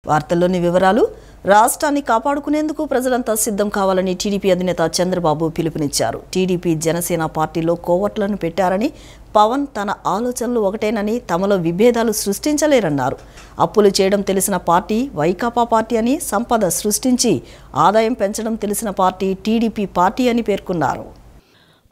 వార్తల్లోని వివరాలు. రాష్ట్రాన్ని కాపాడుకునేందుకు ప్రజలంతా సిద్ధం కావాలని టీడీపీ అధినేత చంద్రబాబు పిలుపునిచ్చారు. టీడీపీ జనసేన పార్టీలో కోవట్లను పెట్టారని, పవన్ తన ఆలోచనలు ఒకటేనని, తమలో విభేదాలు సృష్టించలేరన్నారు. అప్పులు చేయడం తెలిసిన పార్టీ వైకాపా పార్టీ అని, సంపద సృష్టించి ఆదాయం పెంచడం తెలిసిన పార్టీ టీడీపీ పార్టీ అని పేర్కొన్నారు.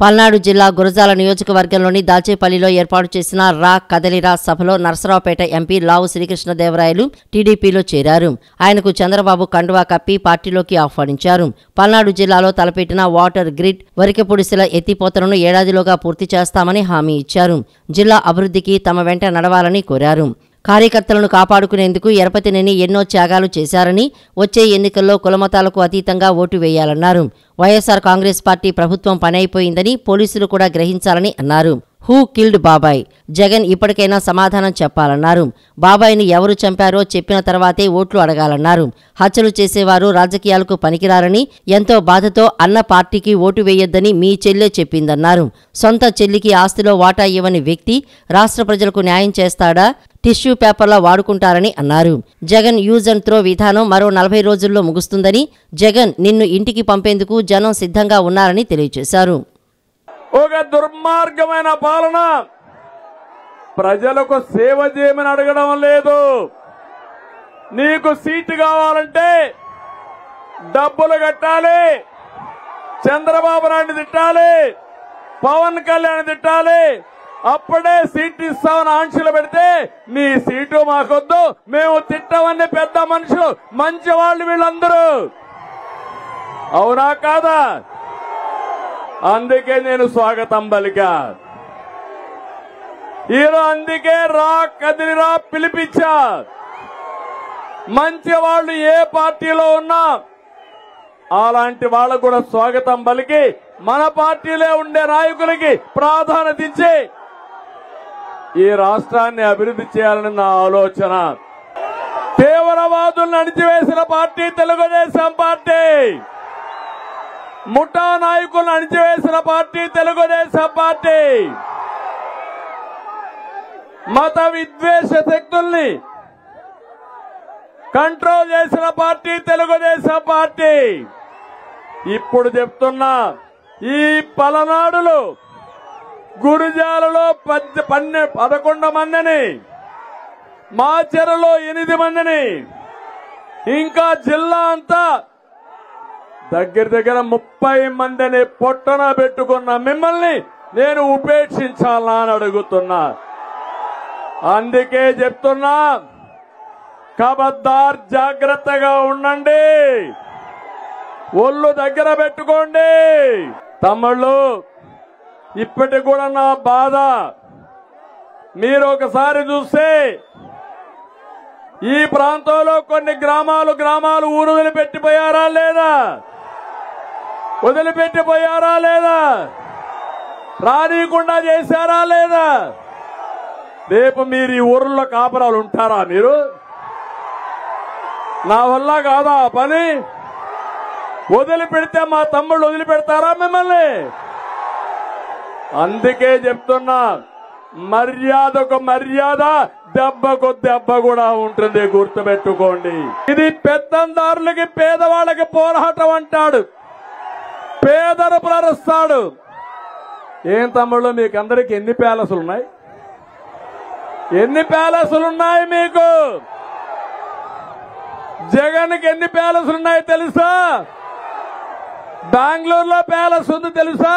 పల్నాడు జిల్లా గురజాల నియోజకవర్గంలోని దాచేపల్లిలో ఏర్పాటు చేసిన రా కదలిరా సభలో నరసరావుపేట ఎంపీ లావు శ్రీకృష్ణదేవరాయలు టీడీపీలో చేరారు. ఆయనకు చంద్రబాబు కండువా కప్పి పార్టీలోకి ఆహ్వానించారు. పల్నాడు జిల్లాలో తలపెట్టిన వాటర్ గ్రిడ్, వరికపుడిసెల ఎత్తిపోతలను ఏడాదిలోగా పూర్తి చేస్తామని హామీ ఇచ్చారు. జిల్లా అభివృద్ధికి తమ వెంట నడవాలని కోరారు. కార్యకర్తలను కాపాడుకునేందుకు ఎరపతినేని ఎన్నో త్యాగాలు చేశారని, వచ్చే ఎన్నికల్లో కులమతాలకు అతీతంగా ఓటు వేయాలన్నారు. వైఎస్ఆర్ కాంగ్రెస్ పార్టీ ప్రభుత్వం పని అయిపోయిందని పోలీసులు కూడా గ్రహించాలని అన్నారు. హూ కిల్డ్ బాబాయ్? జగన్ ఇప్పటికైనా సమాధానం చెప్పాలన్నారు. బాబాయ్ని ఎవరు చంపారో చెప్పిన తర్వాతే ఓట్లు అడగాలన్నారు. హత్యలు చేసేవారు రాజకీయాలకు పనికిరారని, ఎంతో బాధతో అన్న పార్టీకి ఓటు వేయొద్దని మీ చెల్లె చెప్పిందన్నారు. సొంత చెల్లికి ఆస్తిలో వాటా ఇవ్వని వ్యక్తి రాష్ట్ర ప్రజలకు న్యాయం చేస్తాడా? టిష్యూ పేపర్లా వాడుకుంటారని అన్నారు. జగన్ యూజ్ అండ్ త్రో విధానం మరో 40 రోజుల్లో ముగుస్తుందని, జగన్ నిన్ను ఇంటికి పంపేందుకు జనం సిద్ధంగా ఉన్నారని తెలియజేశారు. ఒక దుర్మార్గమైన పాలన, ప్రజలకు సేవ చేయమని అడగడం లేదు. నీకు సీటు కావాలంటే డబ్బులు కట్టాలి, చంద్రబాబు నాయుడు తిట్టాలి, పవన్ కళ్యాణ్ తిట్టాలి, అప్పుడే సీటు ఇస్తామని ఆంక్షలు పెడితే నీ సీటు మాకొద్దు, మేము తిట్టమని పెద్ద మనుషులు, మంచి వాళ్ళు వీళ్ళందరూ. అవునా కాదా? అందుకే నేను స్వాగతం పలికా. ఈరోజు అందుకే రా కదిలిరా పిలిపించా. మంచి వాళ్ళు ఏ పార్టీలో ఉన్నా అలాంటి వాళ్ళకు కూడా స్వాగతం పలికి మన పార్టీలో ఉండే నాయకులకి ప్రాధాన్యత ఇచ్చి ఈ రాష్ట్రాన్ని అభివృద్ధి చేయాలని నా ఆలోచన. తీవ్రవాదులను అణిచివేసిన పార్టీ తెలుగుదేశం పార్టీ. ముఠా నాయకులను అణిచివేసిన పార్టీ తెలుగుదేశం పార్టీ. మత విద్వేష శక్తుల్ని కంట్రోల్ చేసిన పార్టీ తెలుగుదేశం పార్టీ. ఇప్పుడు చెప్తున్నా, ఈ పలనాడులో గురుజాలలో 11 మందిని, మాచెరలో 8 మందిని, ఇంకా జిల్లా అంతా దగ్గర 30 మందిని పొట్టన పెట్టుకున్న మిమ్మల్ని నేను ఉపేక్షించాలా అని అడుగుతున్నా. అందుకే చెప్తున్నా, ఖబర్దార్, జాగ్రత్తగా ఉండండి, ఒళ్ళు దగ్గర పెట్టుకోండి. తమ్ముళ్ళు, ఇప్పటికి కూడా నా బాధ మీరు ఒకసారి చూస్తే, ఈ ప్రాంతంలో కొన్ని గ్రామాలు ఊరు వదిలిపెట్టిపోయారా లేదా? వదిలిపెట్టిపోయారా లేదా? రానీయకుండా చేశారా లేదా? రేపు మీరు ఈ ఊర్లో కాపురాలు ఉంటారా? మీరు నా వల్ల కాదా ఆ పని? వదిలిపెడితే మా తమ్ముళ్ళు వదిలిపెడతారా మిమ్మల్ని? అందుకే చెప్తున్నా, మర్యాదకు మర్యాద, దెబ్బకు దెబ్బ కూడా ఉంటుంది, గుర్తుపెట్టుకోండి. ఇది పెత్తందారులకి పేదవాళ్ళకి పోరాటం అంటాడు, పేదను ప్రరుస్తాడు. ఏం తమ్ముళ్ళు, మీకు అందరికి ఎన్ని ప్యాలెస్లు ఉన్నాయి? ఎన్ని ప్యాలెస్లు ఉన్నాయి మీకు? జగన్కి ఎన్ని ప్యాలెస్లు ఉన్నాయి తెలుసా? బెంగళూరులో ప్యాలెస్ ఉంది తెలుసా?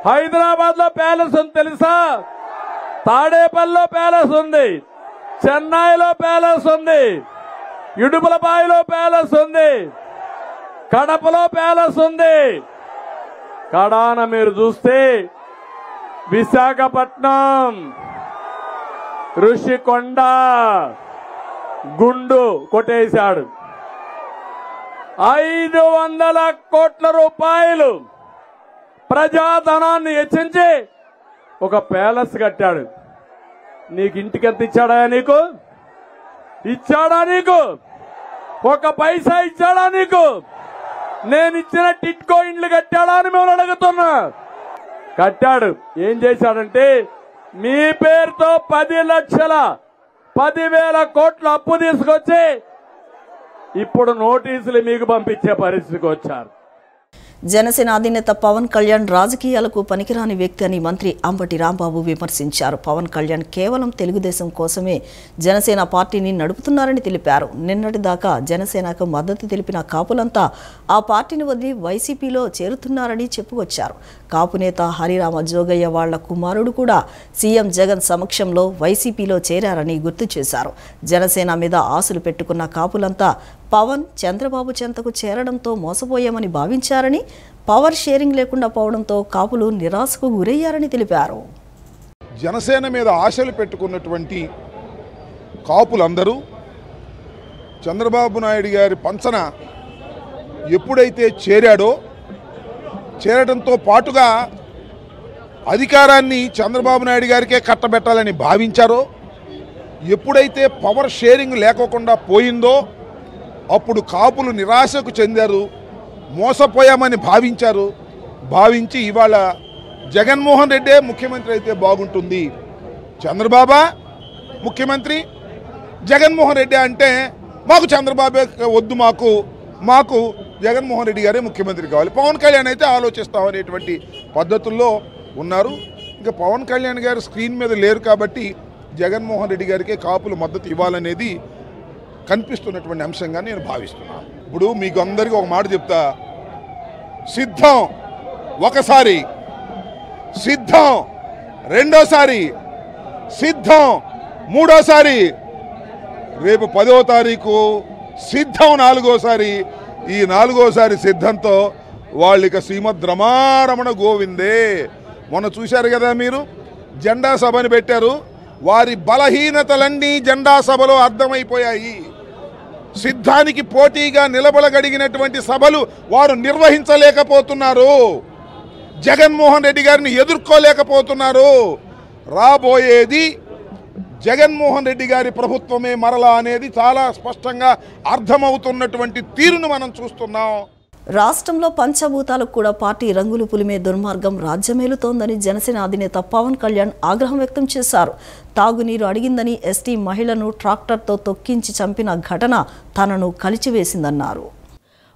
హైదరాబాద్ లో ప్యాలెస్ ఉంది తెలుసా? తాడేపల్లిలో ప్యాలెస్ ఉంది, చెన్నైలో ప్యాలెస్ ఉంది, ఇడుపులపాయలో ప్యాలెస్ ఉంది, కడపలో ప్యాలెస్ ఉంది. కడాన మీరు చూస్తే విశాఖపట్నం, ఋషికొండ, గుండు కొట్టేశాడు. 500 కోట్ల రూపాయలు ప్రజాధనాన్ని హెచ్చించి ఒక ప్యాలెస్ కట్టాడు. నీకు ఇంటికి ఎంత ఇచ్చాడా? నీకు ఇచ్చాడా? నీకు ఒక పైసా ఇచ్చాడా? నీకు నేను ఇచ్చిన టిట్కో ఇండ్లు కట్టాడా అని మేము అడుగుతున్నా. కట్టాడు. ఏం చేశాడంటే, మీ పేరుతో 10 లక్షల 10,000 కోట్ల అప్పు తీసుకొచ్చి ఇప్పుడు నోటీసులు మీకు పంపించే పరిస్థితికి వచ్చారు. జనసేన అధినేత పవన్ కళ్యాణ్ రాజకీయాలకు పనికిరాని వ్యక్తి అని మంత్రి అంబటి రాంబాబు విమర్శించారు. పవన్ కళ్యాణ్ కేవలం తెలుగుదేశం కోసమే జనసేన పార్టీని నడుపుతున్నారని తెలిపారు. నిన్నటిదాకా జనసేనకు మద్దతు తెలిపిన కాపులంతా ఆ పార్టీని వదిలి వైసీపీలో చేరుతున్నారని చెప్పుకొచ్చారు. కాపు నేత హరిరామ జోగయ్య వాళ్ల కుమారుడు కూడా సీఎం జగన్ సమక్షంలో వైసీపీలో చేరారని గుర్తు చేశారు. జనసేన మీద ఆశలు పెట్టుకున్న కాపులంతా పవన్ చంద్రబాబు చెంతకు చేరడంతో మోసపోయామని భావించారని, పవర్ షేరింగ్ లేకుండా పోవడంతో కాపులు నిరాశకు గురయ్యారని తెలిపారు. జనసేన మీద ఆశలు పెట్టుకున్నటువంటి కాపులందరూ చంద్రబాబు నాయుడు గారి పంచన ఎప్పుడైతే చేరడంతో పాటుగా అధికారాన్ని చంద్రబాబు నాయుడు గారికే కట్టబెట్టాలని భావించారో, ఎప్పుడైతే పవర్ షేరింగ్ లేకోకుండా పోయిందో అప్పుడు కాపులు నిరాశకు చెందారు, మోసపోయామని భావించి ఇవాళ జగన్మోహన్ రెడ్డే ముఖ్యమంత్రి అయితే బాగుంటుంది, చంద్రబాబా ముఖ్యమంత్రి, జగన్మోహన్ రెడ్డి అంటే మాకు చంద్రబాబే వద్దు, మాకు జగన్మోహన్ రెడ్డి గారే ముఖ్యమంత్రి కావాలి, పవన్ కళ్యాణ్ అయితే ఆలోచిస్తామనేటువంటి పద్ధతుల్లో ఉన్నారు. ఇంకా పవన్ కళ్యాణ్ గారు స్క్రీన్ మీద లేరు కాబట్టి జగన్మోహన్ రెడ్డి గారికే కాపులు మద్దతు ఇవ్వాలనేది కనిపిస్తున్నటువంటి అంశంగా నేను భావిస్తున్నాను. ఇప్పుడు మీకు అందరికీ ఒక మాట చెప్తా, సిద్ధం ఒకసారి, సిద్ధం రెండోసారి, సిద్ధం మూడోసారి, రేపు 10వ తారీఖు సిద్ధం 4వసారి. ఈ 4వసారి సిద్ధంతో వాళ్ళిక శ్రీమద్ రమారమణ గోవిందే. మొన్న చూశారు కదా మీరు, జెండా సభని పెట్టారు, వారి బలహీనతలన్నీ జెండా సభలో అర్థమైపోయాయి. సిద్ధానికి పోటీగా నిలబడగలిగినటువంటి సభలు వారు నిర్వహించలేకపోతున్నారు, జగన్మోహన్ రెడ్డి గారిని ఎదుర్కోలేకపోతున్నారు. రాబోయేది జగన్మోహన్ రెడ్డి గారి ప్రభుత్వమే మరలా అనేది చాలా స్పష్టంగా అర్థమవుతున్నటువంటి తీరును మనం చూస్తున్నాం. రాష్ట్రంలో పంచభూతాలకు కూడా పార్టీ రంగులు పులిమే దుర్మార్గం రాజ్యమేలుతోందని జనసేన అధినేత పవన్ కళ్యాణ్ ఆగ్రహం వ్యక్తం చేశారు. తాగునీరు అడిగిందని ఎస్టీ మహిళను ట్రాక్టర్తో తొక్కించి చంపిన ఘటన తనను కలిచివేసిందన్నారు.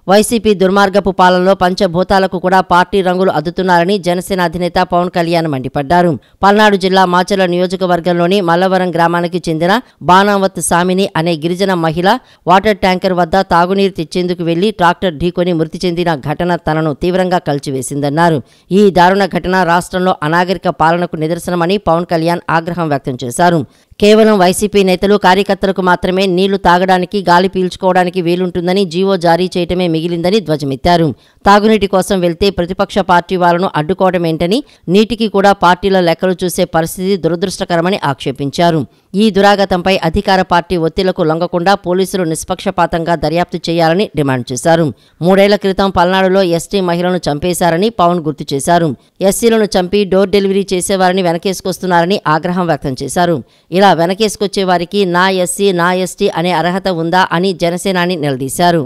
వైసీపీ దుర్మార్గపు పాలనలో పంచభూతాలకు కూడా పార్టీ రంగులు అద్దుతున్నారని జనసేన అధినేత పవన్ కళ్యాణ్ మండిపడ్డారు. పల్నాడు జిల్లా మాచర్ల నియోజకవర్గంలోని మల్లవరం గ్రామానికి చెందిన బాణావత్ సామిని అనే గిరిజన మహిళ వాటర్ ట్యాంకర్ వద్ద తాగునీరు తెచ్చేందుకు వెళ్లి ట్రాక్టర్ ఢీకొని మృతి చెందిన ఘటన తనను తీవ్రంగా కలిచివేసిందన్నారు. ఈ దారుణ ఘటన రాష్ట్రంలో అనాగరిక పాలనకు నిదర్శనమని పవన్ కళ్యాణ్ ఆగ్రహం వ్యక్తం చేశారు. కేవలం వైసీపీ నేతలు కార్యకర్తలకు మాత్రమే నీళ్లు తాగడానికి, గాలి పీల్చుకోవడానికి వీలుంటుందని జీవో జారీ చేయటమే మిగిలిందని ధ్వజమెత్తారు. తాగునీటి కోసం వెళ్తే ప్రతిపక్ష పార్టీ వాళ్లను అడ్డుకోవడమేంటని, నీటికి కూడా పార్టీల లెక్కలు చూసే పరిస్థితి దురదృష్టకరమని ఆక్షేపించారు. ఈ దురాగతంపై అధికార పార్టీ ఒత్తిళ్లకు లొంగకుండా పోలీసులు నిష్పక్షపాతంగా దర్యాప్తు చేయాలని డిమాండ్ చేశారు. 3 ఏళ్ల క్రితం పల్నాడులో ఎస్టీ మహిళను చంపేశారని పవన్ గుర్తు చేశారు. ఎస్సీలను చంపి డోర్ డెలివరీ చేసేవారిని వెనకేసుకొస్తున్నారని ఆగ్రహం వ్యక్తం చేశారు. ఇలా వెనకేసుకొచ్చే వారికి నా ఎస్సీ, నా ఎస్టీ అనే అర్హత ఉందా అని జనసేనాని నిలదీశారు.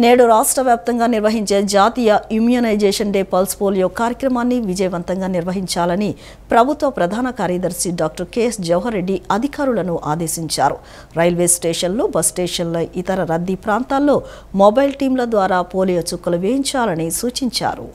నేడు రాష్ట్ర వ్యాప్తంగా నిర్వహించే జాతీయ ఇమ్యూనైజేషన్ డే పల్స్ పోలియో కార్యక్రమాన్ని విజయవంతంగా నిర్వహించాలని ప్రభుత్వ ప్రధాన కార్యదర్శి డాక్టర్ కెఎస్ జవహర్ రెడ్డి అధికారులను ఆదేశించారు. రైల్వే స్టేషన్లు, బస్ స్టేషన్ల ఇతర రద్దీ ప్రాంతాల్లో మొబైల్ టీంల ద్వారా పోలియో చుక్కలు వేయించాలని సూచించారు.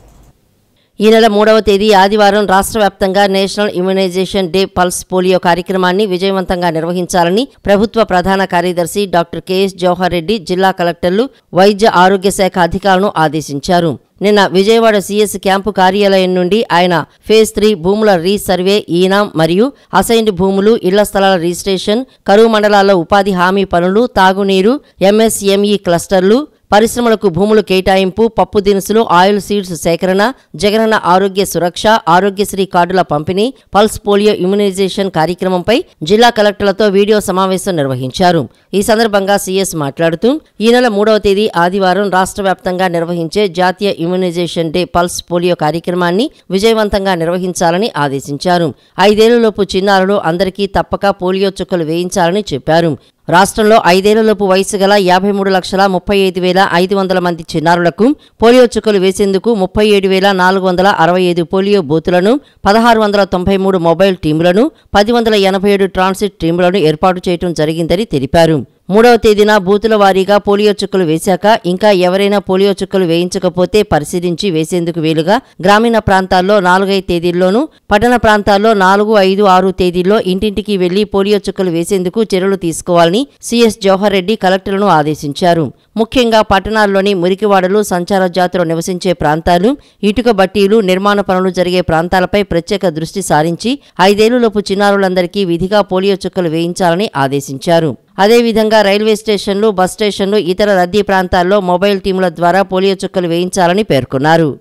ఈ నెల 3వ తేదీ ఆదివారం రాష్ట్ర వ్యాప్తంగా national immunization day pulse polio కార్యక్రమాన్ని విజయవంతంగా నిర్వహించాలని ప్రభుత్వ ప్రధాన కార్యదర్శి డాక్టర్ కెఎస్ జవహర్ రెడ్డి జిల్లా కలెక్టర్లు, వైద్య ఆరోగ్య శాఖ అధికారులను ఆదేశించారు. నిన్న విజయవాడ సీఎస్ క్యాంపు కార్యాలయం నుండి ఆయన ఫేజ్ 3 భూముల రీసర్వే, ఈనాం మరియు అసైన్డ్ భూములు, ఇళ్ల స్థలాల రిజిస్ట్రేషన్, కరువు మండలాల్లో ఉపాధి హామీ పనులు, తాగునీరు, ఎంఎస్ఎంఈ క్లస్టర్లు, పరిశ్రమలకు భూములు కేటాయింపు, పప్పు దినుసులు, ఆయిల్ సీడ్స్ సేకరణ, జగనన్న ఆరోగ్య సురక్ష, ఆరోగ్యశ్రీ కార్డుల పంపిణీ, పల్స్ పోలియో ఇమ్యునైజేషన్ కార్యక్రమంపై జిల్లా కలెక్టర్లతో వీడియో సమావేశం నిర్వహించారు. ఈ సందర్భంగా సీఎస్ మాట్లాడుతూ ఈ నెల 3వ తేదీ ఆదివారం రాష్ట్ర వ్యాప్తంగా నిర్వహించే జాతీయ ఇమ్యునైజేషన్ డే పల్స్ పోలియో కార్యక్రమాన్ని విజయవంతంగా నిర్వహించాలని ఆదేశించారు. 5 ఏళ్లలోపు చిన్నారులు అందరికీ తప్పక పోలియో చుక్కలు వేయించాలని చెప్పారు. రాష్ట్రంలో 5 ఏళ్లలోపు వయసు గల 53,35,500 మంది చిన్నారులకు పోలియో చుక్కలు వేసేందుకు 37,465 పోలియో బూతులను, 1,693 మొబైల్ టీములను, 1,087 ట్రాన్సిట్ టీములను ఏర్పాటు చేయడం జరిగిందని తెలిపారు. 3వ తేదీన బూతుల వారీగా పోలియో చుక్కలు వేశాక ఇంకా ఎవరైనా పోలియో చుక్కలు వేయించకపోతే పరిశీలించి వేసేందుకు వీలుగా గ్రామీణ ప్రాంతాల్లో 4-5 తేదీల్లోనూ, పట్టణ ప్రాంతాల్లో 4, 5, 6 తేదీల్లో ఇంటింటికి వెళ్లి పోలియో చుక్కలు వేసేందుకు చర్యలు తీసుకోవాలని సీఎస్ జవహర్ రెడ్డి కలెక్టర్లను ఆదేశించారు. ముఖ్యంగా పట్టణాల్లోని మురికివాడలు, సంచార జాతులు నివసించే ప్రాంతాలు, ఇటుక బట్టీలు, నిర్మాణ పనులు జరిగే ప్రాంతాలపై ప్రత్యేక దృష్టి సారించి 5 ఏళ్లలోపు చిన్నారులందరికీ విధిగా పోలియో చుక్కలు వేయించాలని ఆదేశించారు. అదేవిధంగా రైల్వే స్టేషన్లు, బస్ స్టేషన్లు, ఇతర రద్దీ ప్రాంతాల్లో మొబైల్ టీముల ద్వారా పోలియో చుక్కలు వేయించాలని పేర్కొన్నారు.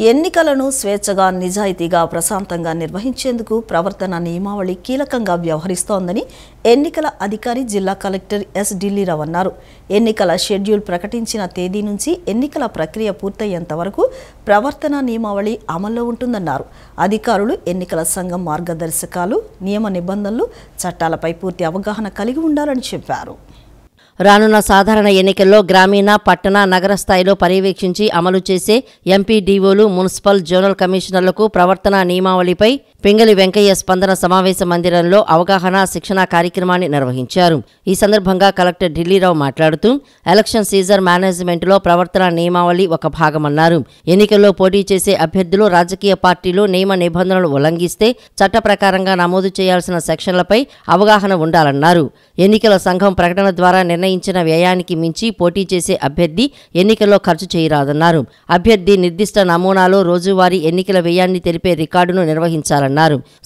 ఎన్నికలను స్వేచ్ఛగా, నిజాయితీగా, ప్రశాంతంగా నిర్వహించేందుకు ప్రవర్తన నియమావళి కీలకంగా వ్యవహరిస్తోందని ఎన్నికల అధికారి జిల్లా కలెక్టర్ ఎస్ ఢిల్లీరావు అన్నారు. ఎన్నికల షెడ్యూల్ ప్రకటించిన తేదీ నుంచి ఎన్నికల ప్రక్రియ పూర్తయ్యేంత వరకు ప్రవర్తన నియమావళి అమల్లో ఉంటుందన్నారు. అధికారులు ఎన్నికల సంఘం మార్గదర్శకాలు, నియమ నిబంధనలు, చట్టాలపై పూర్తి అవగాహన కలిగి ఉండాలని చెప్పారు. రానున్న సాధారణ ఎన్నికల్లో గ్రామీణ, పట్టణ, నగర స్థాయిలో పర్యవేక్షించి అమలు చేసే ఎంపీడీఓలు, మున్సిపల్, జోనల్ కమిషనర్లకు ప్రవర్తన నియమావళిపై పింగళి వెంకయ్య స్పందన సమావేశ మందిరంలో అవగాహన, శిక్షణ కార్యక్రమాన్ని నిర్వహించారు. ఈ సందర్భంగా కలెక్టర్ ఢిల్లీరావు మాట్లాడుతూ ఎలక్షన్ సీజన్ మేనేజ్మెంట్లో ప్రవర్తన నియమావళి ఒక భాగమన్నారు. ఎన్నికల్లో పోటీ చేసే అభ్యర్థులు, రాజకీయ పార్టీలు నియమ నిబంధనలు ఉల్లంఘిస్తే చట్ట ప్రకారంగా నమోదు చేయాల్సిన సెక్షన్లపై అవగాహన ఉండాలన్నారు. ఎన్నికల సంఘం ప్రకటన ద్వారా నిర్ణయించిన వ్యయానికి మించి పోటీ చేసే అభ్యర్థి ఎన్నికల్లో ఖర్చు చేయరాదన్నారు. అభ్యర్థి నిర్దిష్ట నమూనాలో రోజువారీ ఎన్నికల వ్యయాన్ని తెలిపే రికార్డును నిర్వహించాలన్నారు.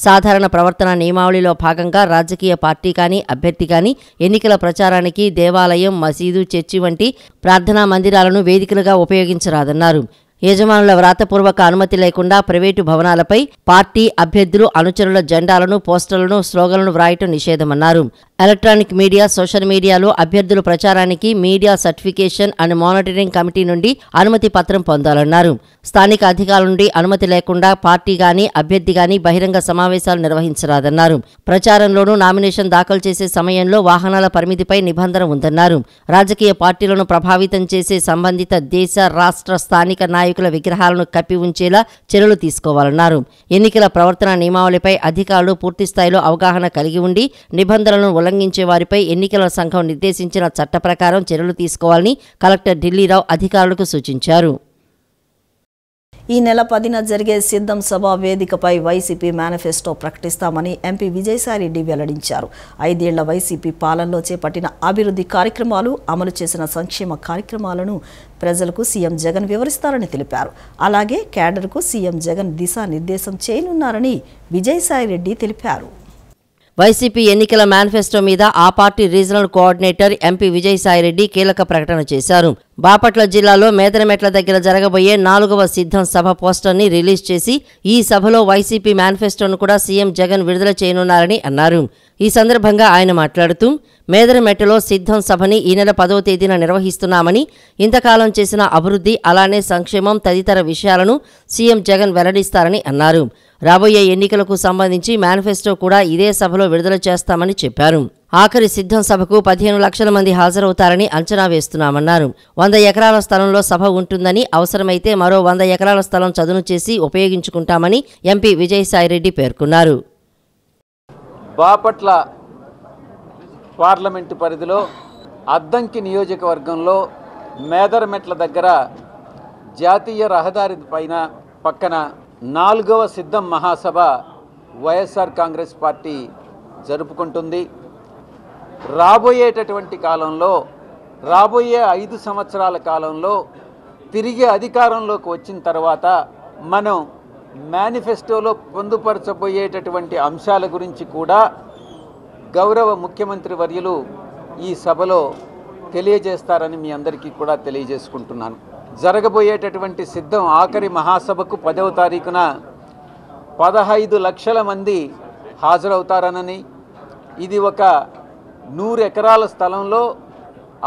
సాధారణ ప్రవర్తన నియమావళిలో భాగంగా రాజకీయ పార్టీ కానీ, అభ్యర్థి కానీ ఎన్నికల ప్రచారానికి దేవాలయం, మసీదు, చర్చి వంటి ప్రార్థనా మందిరాలను వేదికలుగా ఉపయోగించరాదన్నారు. యజమానుల వ్రాతపూర్వక అనుమతి లేకుండా ప్రైవేటు భవనాలపై పార్టీ, అభ్యర్థులు, అనుచరుల జెండాలను, పోస్టర్లను, స్లోగన్లను వ్రాయటం నిషేధమన్నారు. ఎలక్ట్రానిక్ మీడియా, సోషల్ మీడియాలో అభ్యర్థుల ప్రచారానికి media certification and monitoring committee నుండి అనుమతి పత్రం పొందాలన్నారు. స్థానిక అధికారుల నుండి అనుమతి లేకుండా పార్టీ గాని, అభ్యర్థి గాని బహిరంగ సమావేశాలు నిర్వహించరాదన్నారు. ప్రచారంలోనూ, నామినేషన్ దాఖలు చేసే సమయంలో వాహనాల పరిమితిపై నిబంధన ఉందన్నారు. రాజకీయ పార్టీలను ప్రభావితం చేసే సంబంధిత దేశ, రాష్ట్ర, స్థానిక నాయకుల విగ్రహాలను కప్పి ఉంచేలా చర్యలు తీసుకోవాలన్నారు. ఎన్నికల ప్రవర్తన నియమావళిపై అధికారులు పూర్తిస్థాయిలో అవగాహన కలిగి ఉండి నిబంధనలను ఉల్లంఘించే వారిపై ఎన్నికల సంఘం నిర్దేశించిన చట్ట ప్రకారం చర్యలు తీసుకోవాలని కలెక్టర్ ఢిల్లీరావు అధికారులకు సూచించారు. ఈ నెల 10న జరిగే సిద్ధం సభ వేదికపై వైసీపీ మేనిఫెస్టో ప్రకటిస్తామని ఎంపీ విజయసాయిరెడ్డి వెల్లడించారు. 5 ఏళ్ల వైసీపీ పాలనలో చేపట్టిన అభివృద్ధి కార్యక్రమాలు, అమలు చేసిన సంక్షేమ కార్యక్రమాలను ప్రజలకు సీఎం జగన్ వివరిస్తారని తెలిపారు. అలాగే క్యాడర్కు సీఎం జగన్ దిశానిర్దేశం చేయనున్నారని విజయసాయిరెడ్డి తెలిపారు. వైసీపీ ఎన్నికల మేనిఫెస్టో మీద ఆ party regional coordinator MP Vijayasai Reddy కీలక ప్రకటన చేశారు. బాపట్ల జిల్లాలో మేదరమెట్ల దగ్గర జరగబోయే 4వ సిద్ధం సభ పోస్టర్ని రిలీజ్ చేసి ఈ సభలో వైసీపీ మేనిఫెస్టోను కూడా సీఎం జగన్ విడుదల చేయనున్నారని అన్నారు. ఈ సందర్భంగా ఆయన మాట్లాడుతూ మేదరమెట్టలో సిద్ధం సభని ఈ నెల 10వ తేదీన నిర్వహిస్తున్నామని, ఇంతకాలం చేసిన అభివృద్ధి, అలానే సంక్షేమం తదితర విషయాలను సీఎం జగన్ వెల్లడిస్తారని అన్నారు. రాబోయే ఎన్నికలకు సంబంధించి మేనిఫెస్టో కూడా ఇదే సభలో విడుదల చేస్తామని చెప్పారు. ఆఖరి సిద్ధం సభకు 15 లక్షల మంది హాజరవుతారని అంచనా వేస్తున్నామన్నారు. 100 ఎకరాల స్థలంలో సభ ఉంటుందని, అవసరమైతే మరో 100 ఎకరాల స్థలం చదును చేసి ఉపయోగించుకుంటామని ఎంపీ విజయసాయిరెడ్డి పేర్కొన్నారు. బాపట్ల పార్లమెంటు పరిధిలో అద్దంకి నియోజకవర్గంలో మేదరమెట్ల దగ్గర జాతీయ రహదారి పక్కన 4వ సిద్ధం మహాసభ వైఎస్ఆర్ కాంగ్రెస్ పార్టీ జరుపుకుంటుంది. రాబోయేటటువంటి కాలంలో, రాబోయే 5 సంవత్సరాల కాలంలో తిరిగి అధికారంలోకి వచ్చిన తర్వాత మనం మేనిఫెస్టోలో పొందుపరచబోయేటటువంటి అంశాల గురించి కూడా గౌరవ ముఖ్యమంత్రి వర్యులు ఈ సభలో తెలియజేస్తారని మీ అందరికీ కూడా తెలియజేసుకుంటున్నాను. జరగబోయేటటువంటి సిద్ధం ఆఖరి మహాసభకు 10వ తారీఖున 15 లక్షల మంది హాజరవుతారనని, ఇది ఒక 100 ఎకరాల స్థలంలో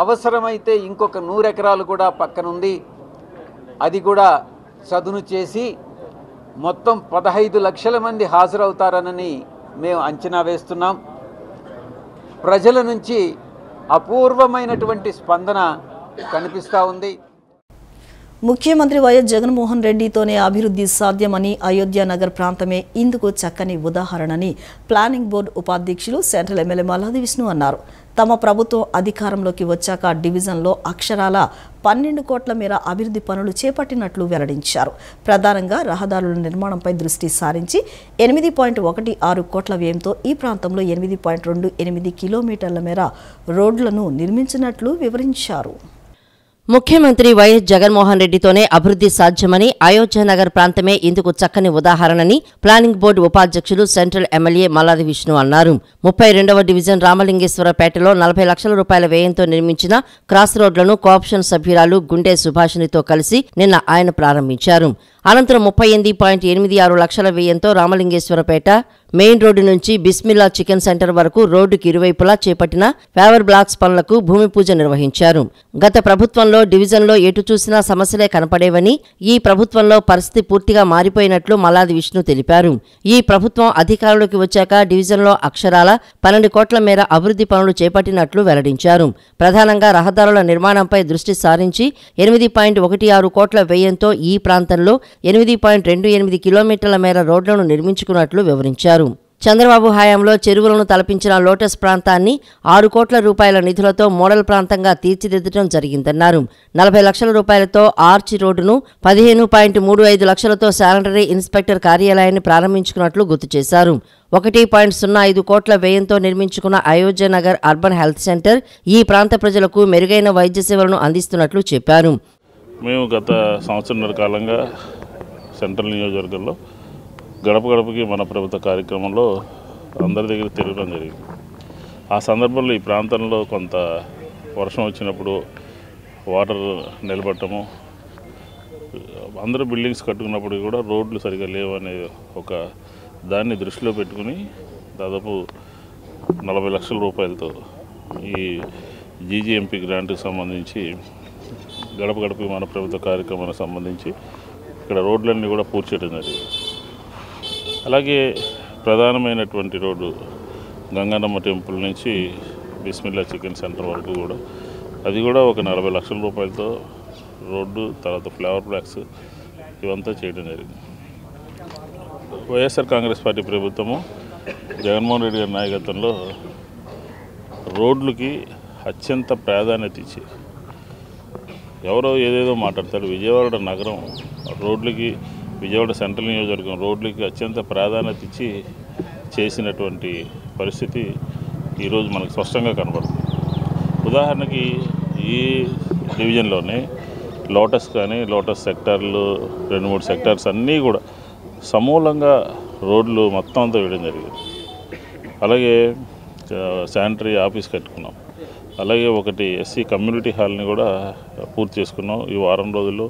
అవసరమైతే ఇంకొక 100 ఎకరాలు కూడా పక్కనుంది, అది కూడా చదును చేసి మొత్తం 15 లక్షల మంది హాజరవుతారనని మేము అంచనా వేస్తున్నాం. ప్రజల నుంచి అపూర్వమైనటువంటి స్పందన కనిపిస్తూ ఉంది. ముఖ్యమంత్రి వైఎస్ జగన్మోహన్ రెడ్డితోనే అభివృద్ధి సాధ్యమని అయోధ్య నగర్ ప్రాంతమే ఇందుకు చక్కని ఉదాహరణని ప్లానింగ్ బోర్డు ఉపాధ్యక్షులు సెంట్రల్ ఎమ్మెల్యే మల్లాది విష్ణు అన్నారు. తమ ప్రభుత్వం అధికారంలోకి వచ్చాక డివిజన్లో అక్షరాల 12 కోట్ల మేర అభివృద్ధి పనులు చేపట్టినట్లు వెల్లడించారు. ప్రధానంగా రహదారుల నిర్మాణంపై దృష్టి సారించి 8.16 కోట్ల వ్యయంతో ఈ ప్రాంతంలో 8.28 కిలోమీటర్ల మేర రోడ్లను నిర్మించినట్లు వివరించారు. ముఖ్యమంత్రి వైఎస్ జగన్మోహన్ రెడ్డితోనే అభివృద్ధి సాధ్యమని అయోధ్య నగర్ ప్రాంతమే ఇందుకు చక్కని ఉదాహరణని ప్లానింగ్ బోర్డు ఉపాధ్యక్షులు సెంట్రల్ ఎమ్మెల్యే మల్లాది విష్ణు అన్నారు. 32వ డివిజన్ రామలింగేశ్వరపేటలో 40 లక్షల రూపాయల వ్యయంతో నిర్మించిన క్రాస్ రోడ్లను కోఆప్షన్ సభ్యురాలు గుండె సుభాషిణితో కలిసి నిన్న ఆయన ప్రారంభించారు. అనంతరం 38.86 లక్షల వ్యయంతో రామలింగేశ్వరపేట మెయిన్ రోడ్డు నుంచి బిస్మిల్లా చికెన్ సెంటర్ వరకు రోడ్డుకి ఇరువైపులా చేపట్టిన ఫేవర్ బ్లాక్స్ పనులకు భూమి పూజ నిర్వహించారు. గత ప్రభుత్వంలో డివిజన్లో ఎటు చూసినా సమస్యలే కనపడేవని, ఈ ప్రభుత్వంలో పరిస్థితి పూర్తిగా మారిపోయినట్లు మల్లాది విష్ణు తెలిపారు. ఈ ప్రభుత్వం అధికారంలోకి వచ్చాక డివిజన్లో అక్షరాల 12 కోట్ల మేర అభివృద్ధి పనులు చేపట్టినట్లు వెల్లడించారు. ప్రధానంగా రహదారుల నిర్మాణంపై దృష్టి సారించి 8.16 కోట్ల వ్యయంతో ఈ ప్రాంతంలో 8.28 కిలోమీటర్ల మేర రోడ్లను నిర్మించుకున్నట్లు వివరించారు. చంద్రబాబు హయాంలో చెరువులను తలపించిన లోటస్ ప్రాంతాన్ని 6 కోట్ల రూపాయల నిధులతో మోడల్ ప్రాంతంగా తీర్చిదిద్దడం జరిగిందన్నారు. 40 లక్షల రూపాయలతో ఆర్చి రోడ్డును, 15.35 లక్షలతో శానిటరీ ఇన్స్పెక్టర్ కార్యాలయాన్ని ప్రారంభించుకున్నట్లు గుర్తు చేశారు. 1.05 కోట్ల వ్యయంతో నిర్మించుకున్న Ayodhya Nagar urban health centre ఈ ప్రాంత ప్రజలకు మెరుగైన వైద్య సేవలను అందిస్తున్నట్లు చెప్పారు. మేము గత సంవత్సరంన్నర కాలంగా సెంట్రల్ నియోజకవర్గంలో గడప గడపకి మన ప్రభుత్వ కార్యక్రమంలో అందరి దగ్గర తిరగడం జరిగింది. ఆ సందర్భంలో ఈ ప్రాంతంలో కొంత వర్షం వచ్చినప్పుడు వాటర్ నిలబడటము, అందరూ బిల్డింగ్స్ కట్టుకున్నప్పుడు కూడా రోడ్లు సరిగా లేవనే ఒక దాన్ని దృష్టిలో పెట్టుకుని దాదాపు 40 లక్షల రూపాయలతో ఈ జీజీఎంపీ గ్రాంట్కి సంబంధించి గడప గడపకి మన ప్రభుత్వ కార్యక్రమానికి సంబంధించి ఇక్కడ రోడ్లన్నీ కూడా పూర్తి చేయడం జరిగింది. అలాగే ప్రధానమైనటువంటి రోడ్డు గంగానమ్మ టెంపుల్ నుంచి బిస్మిల్లా చికెన్ సెంటర్ వరకు కూడా అది కూడా ఒక 40 లక్షల రూపాయలతో రోడ్డు, తర్వాత ఫ్లవర్ బ్లాక్స్ ఇవంతా చేయడం జరిగింది. వైఎస్ఆర్ కాంగ్రెస్ పార్టీ ప్రభుత్వము జగన్మోహన్ రెడ్డి గారి నాయకత్వంలో రోడ్లకి అత్యంత ప్రాధాన్యత ఇచ్చి, ఎవరో ఏదేదో మాట్లాడతాడు, విజయవాడ నగరం రోడ్లకి, విజయవాడ సెంట్రల్ నియోజకవర్గం రోడ్లకి అత్యంత ప్రాధాన్యత ఇచ్చి చేసినటువంటి పరిస్థితి ఈరోజు మనకు స్పష్టంగా కనబడుతుంది. ఉదాహరణకి ఈ డివిజన్లోనే లోటస్ కానీ, లోటస్ సెక్టార్లు 2-3 సెక్టార్స్ అన్నీ కూడా సమూలంగా రోడ్లు మొత్తం అంతా వేయడం జరిగింది. అలాగే శానిటరీ ఆఫీస్ కట్టుకున్నాం. అలాగే ఒకటి ఎస్సీ కమ్యూనిటీ హాల్ని కూడా పూర్తి చేసుకున్నాం. ఈ వారం రోజుల్లో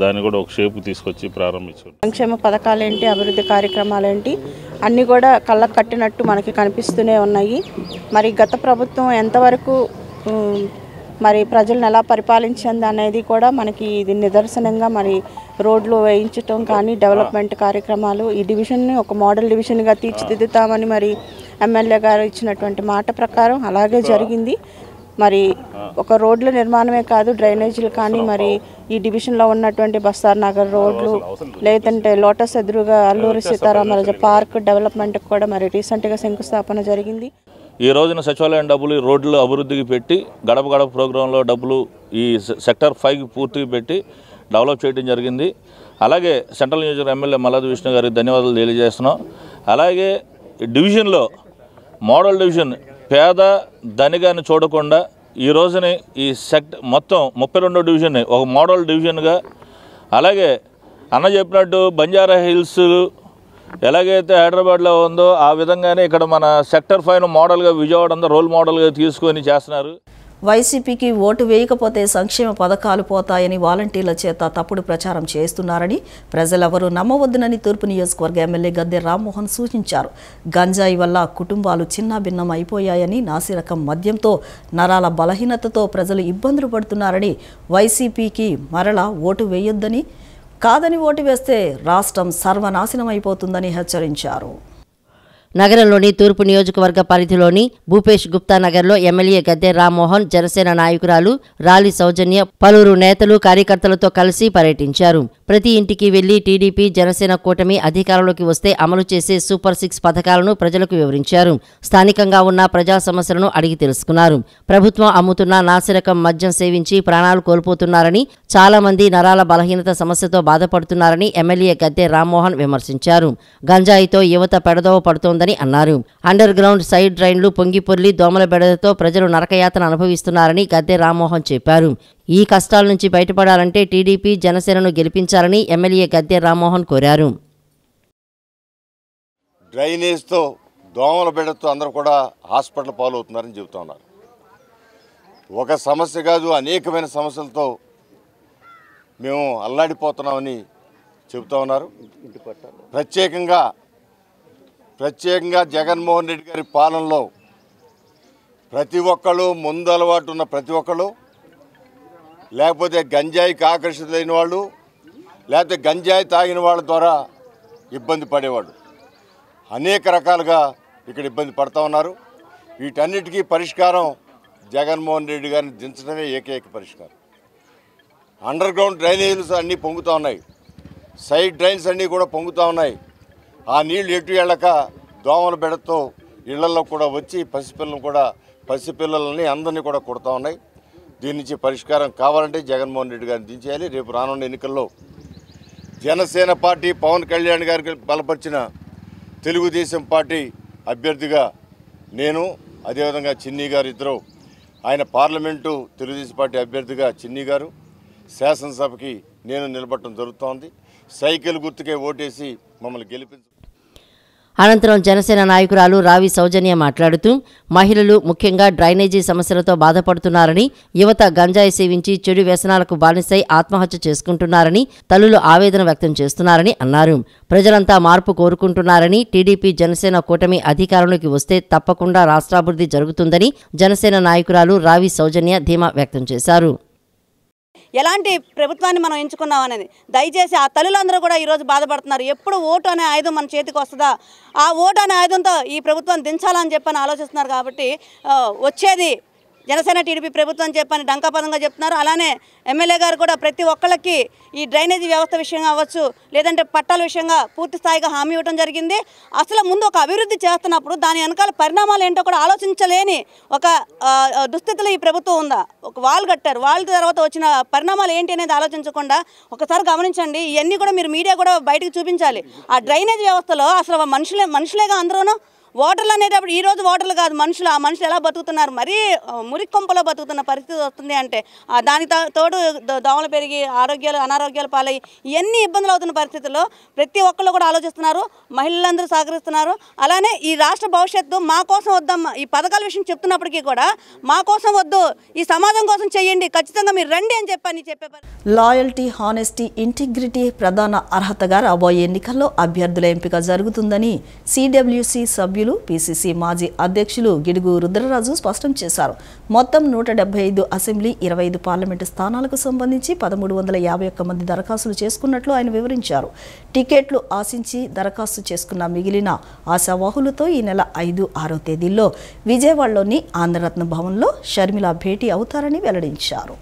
దాన్ని కూడా ఒక షేపు తీసుకొచ్చి ప్రారంభించాం. సంక్షేమ పథకాలేంటి, అభివృద్ధి కార్యక్రమాలేంటి అన్నీ కూడా కళ్ళకు కట్టినట్టు మనకి కనిపిస్తూనే ఉన్నాయి. మరి గత ప్రభుత్వం ఎంతవరకు మరి ప్రజలను ఎలా పరిపాలించింది అనేది కూడా మనకి ఇది నిదర్శనంగా మరి రోడ్లు వేయించడం కానీ, డెవలప్మెంట్ కార్యక్రమాలు, ఈ డివిజన్ని ఒక మోడల్ డివిజన్గా తీర్చిదిద్దుతామని మరి ఎమ్మెల్యే గారు ఇచ్చినటువంటి మాట ప్రకారం అలాగే జరిగింది. మరి ఒక రోడ్ల నిర్మాణమే కాదు, డ్రైనేజీలు కానీ, మరి ఈ డివిజన్లో ఉన్నటువంటి బస్తార్ నగర్ రోడ్లు, లేదంటే లోటస్ ఎదురుగా అల్లూరి సీతారామరాజు పార్క్ డెవలప్మెంట్కి కూడా మరి రీసెంట్గా శంకుస్థాపన జరిగింది. ఈ రోజున సచివాలయం డబ్బులు రోడ్ల అభివృద్ధికి పెట్టి, గడప గడప ప్రోగ్రాంలో డబ్బులు ఈ సెక్టర్ 5కి పూర్తిగా పెట్టి డెవలప్ చేయడం జరిగింది. అలాగే సెంట్రల్ నియోజకవర్గ ఎమ్మెల్యే మల్లాది విష్ణు గారికి ధన్యవాదాలు తెలియజేస్తున్నాం. అలాగే డివిజన్లో మోడల్ డివిజన్ పేద ధనికాన్ని చూడకుండా ఈ రోజుని ఈ మొత్తం 32వ డివిజన్ని ఒక మోడల్ డివిజన్గా, అలాగే అన్న చెప్పినట్టు బంజారా హిల్స్ ఎలాగైతే హైదరాబాద్లో ఉందో ఆ విధంగానే ఇక్కడ మన సెక్టర్ 5 మోడల్గా విజయవాడ అంతా రోల్ మోడల్గా తీసుకొని చేస్తున్నారు. వైసీపీకి ఓటు వేయకపోతే సంక్షేమ పథకాలు పోతాయని వాలంటీర్ల చేత తప్పుడు ప్రచారం చేస్తున్నారని ప్రజలెవరూ నమ్మవద్దునని తూర్పు నియోజకవర్గ ఎమ్మెల్యే గద్దె రామ్మోహన్ సూచించారు. గంజాయి వల్ల కుటుంబాలు చిన్నాభిన్నం అయిపోయాయని, నాసిరకం మద్యంతో నరాల బలహీనతతో ప్రజలు ఇబ్బందులు పడుతున్నారని, వైసీపీకి మరలా ఓటు వేయొద్దని, కాదని ఓటు వేస్తే రాష్ట్రం సర్వనాశనం అయిపోతుందని హెచ్చరించారు. నగరంలోని తూర్పు నియోజకవర్గ పరిధిలోని భూపేష్ గుప్తా నగర్లో ఎమ్మెల్యే గద్దె రామ్మోహన్, జనసేన నాయకురాలు రాలి సౌజన్య, పలువురు నేతలు కార్యకర్తలతో కలిసి పర్యటించారు. ప్రతి ఇంటికి వెళ్లి టీడీపీ జనసేన కూటమి అధికారంలోకి వస్తే అమలు చేసే సూపర్ 6 పథకాలను ప్రజలకు వివరించారు. స్థానికంగా ఉన్న ప్రజా సమస్యలను అడిగి తెలుసుకున్నారు. ప్రభుత్వం అమ్ముతున్న నాసిరకం మద్యం సేవించి ప్రాణాలు కోల్పోతున్నారని, చాలా మంది నరాల బలహీనత సమస్యతో బాధపడుతున్నారని ఎమ్మెల్యే గద్దె రామ్మోహన్ విమర్శించారు. గంజాయితో యువత పెడదోవ పడుతోందని అన్నారు. అండర్ గ్రౌండ్ సైడ్ డ్రైన్లు పొంగిపొర్లి దోమల బెడదతో ప్రజలు నరకయాతన అనుభవిస్తున్నారని గద్దె రామ్మోహన్ చెప్పారు. ఈ కష్టాల నుంచి బయటపడాలంటే టీడీపీ జనసేనను గెలిపించాలని ఎమ్మెల్యే గద్దె రామ్మోహన్ కోరారు. డ్రైనేజ్తో దోమల బెడతో అందరూ కూడా హాస్పిటల్ పాలవుతున్నారని చెబుతూ ఉన్నారు. ఒక సమస్య కాదు, అనేకమైన సమస్యలతో మేము అల్లాడిపోతున్నామని చెబుతూ ఉన్నారు. ప్రత్యేకంగా జగన్మోహన్ రెడ్డి గారి పాలనలో ప్రతి ఒక్కళ్ళు, ముందు అలవాటు ఉన్న ప్రతి ఒక్కళ్ళు, లేకపోతే గంజాయికి ఆకర్షితులైన వాళ్ళు, లేకపోతే గంజాయి తాగిన వాళ్ళ ద్వారా ఇబ్బంది పడేవాళ్ళు అనేక రకాలుగా ఇక్కడ ఇబ్బంది పడుతూ ఉన్నారు. వీటన్నిటికీ పరిష్కారం జగన్మోహన్ రెడ్డి గారిని దించడమే ఏకైక పరిష్కారం. అండర్ గ్రౌండ్ డ్రైనేజీలు అన్నీ పొంగుతూ ఉన్నాయి, సైడ్ డ్రైన్స్ అన్నీ కూడా పొంగుతూ ఉన్నాయి. ఆ నీళ్లు ఎటు వెళ్ళక దోమల బెడతో ఇళ్లలో కూడా వచ్చి పసిపిల్లలని అందరినీ కూడా కొడుతూ ఉన్నాయి. దీని నుంచి పరిష్కారం కావాలంటే జగన్మోహన్ రెడ్డి గారిని దించేయాలి. రేపు రానున్న ఎన్నికల్లో జనసేన పార్టీ పవన్ కళ్యాణ్ గారికి బలపరిచిన తెలుగుదేశం పార్టీ అభ్యర్థిగా నేను, అదేవిధంగా చిన్ని గారు ఇద్దరు, ఆయన పార్లమెంటు తెలుగుదేశం పార్టీ అభ్యర్థిగా చిన్ని గారు, శాసనసభకి నేను నిలబడటం జరుగుతోంది. సైకిల్ గుర్తుకే ఓటేసి మమ్మల్ని గెలిపించు. అనంతరం జనసేన నాయకురాలు రావి సౌజన్య మాట్లాడుతూ మహిళలు ముఖ్యంగా డ్రైనేజీ సమస్యలతో బాధపడుతున్నారని, యువత గంజాయి సేవించి చెడు వ్యసనాలకు బానిసై ఆత్మహత్య చేసుకుంటున్నారని తల్లులు ఆవేదన వ్యక్తం చేస్తున్నారని అన్నారు. ప్రజలంతా మార్పు కోరుకుంటున్నారని, టీడీపీ జనసేన కూటమి అధికారంలోకి వస్తే తప్పకుండా రాష్ట్రాభివృద్ధి జరుగుతుందని జనసేన నాయకురాలు రావి సౌజన్య ధీమా వ్యక్తం చేశారు. ఎలాంటి ప్రభుత్వాన్ని మనం ఎంచుకున్నాం అనేది దయచేసి ఆ తల్లులందరూ కూడా ఈరోజు బాధపడుతున్నారు. ఎప్పుడు ఓటు అనే ఆయుధం మన చేతికి వస్తుందా, ఆ ఓటు అనే ఆయుధంతో ఈ ప్రభుత్వాన్ని దించాలని చెప్పని ఆలోచిస్తున్నారు. కాబట్టి వచ్చేది జనసేన టీడీపీ ప్రభుత్వం చెప్పని డంకాపదంగా చెప్తున్నారు. అలానే ఎమ్మెల్యే గారు కూడా ప్రతి ఒక్కళ్ళకి ఈ డ్రైనేజీ వ్యవస్థ విషయంగా అవ్వచ్చు, లేదంటే పట్టాల విషయంగా పూర్తి స్థాయిగా హామీ ఇవ్వడం జరిగింది. అసలు ముందు ఒక అభివృద్ధి చేస్తున్నప్పుడు దాని వెనకాల పరిణామాలు ఏంటో కూడా ఆలోచించలేని ఒక దుస్థితిలో ఈ ప్రభుత్వం ఉందా. ఒక వాల్ కట్టారు, వాల్ తర్వాత వచ్చిన పరిణామాలు ఏంటి అనేది ఆలోచించకుండా ఒకసారి గమనించండి. ఇవన్నీ కూడా మీరు మీడియా కూడా బయటకు చూపించాలి. ఆ డ్రైనేజ్ వ్యవస్థలో అసలు మనుషులేగా అందరూనూ ఓటర్లు అనేటప్పుడు ఈరోజు ఓటర్లు కాదు మనుషులు. ఆ మనుషులు ఎలా బతుకుతున్నారు, మరీ మురికొంపలో బతుకుతున్న పరిస్థితి వస్తుంది అంటే దానికి తోడు దోమలు పెరిగి అనారోగ్యాలు పాలై ఇవన్నీ ఇబ్బందులు అవుతున్న పరిస్థితుల్లో ప్రతి ఒక్కళ్ళు కూడా ఆలోచిస్తున్నారు, మహిళలందరూ సహకరిస్తున్నారు. అలానే ఈ రాష్ట్ర భవిష్యత్తు మా కోసం వద్దమ్మా, ఈ పథకాల విషయం చెప్తున్నప్పటికీ కూడా మా కోసం వద్దు, ఈ సమాజం కోసం చెయ్యండి, ఖచ్చితంగా మీరు రండి అని చెప్పే లాయల్టీ, హానెస్టీ, ఇంటిగ్రిటీ ప్రధాన అర్హతగా రాబోయే ఎన్నికల్లో అభ్యర్థుల ఎంపిక జరుగుతుందని సిడబ్ల్యూసీ సభ్యులు, పిసిసి మాజీ అధ్యక్షులు గిడుగు రుద్రరాజు స్పష్టం చేశారు. మొత్తం 175 అసెంబ్లీ, 25 పార్లమెంటు స్థానాలకు సంబంధించి 1351 మంది దరఖాస్తులు చేసుకున్నట్లు ఆయన వివరించారు. టికెట్లు ఆశించి దరఖాస్తు చేసుకున్న మిగిలిన ఆశావాహులతో ఈ నెల 5, 6 తేదీల్లో విజయవాడలోని ఆంధ్రరత్న భవన్లో షర్మిల భేటీ అవుతారని వెల్లడించారు.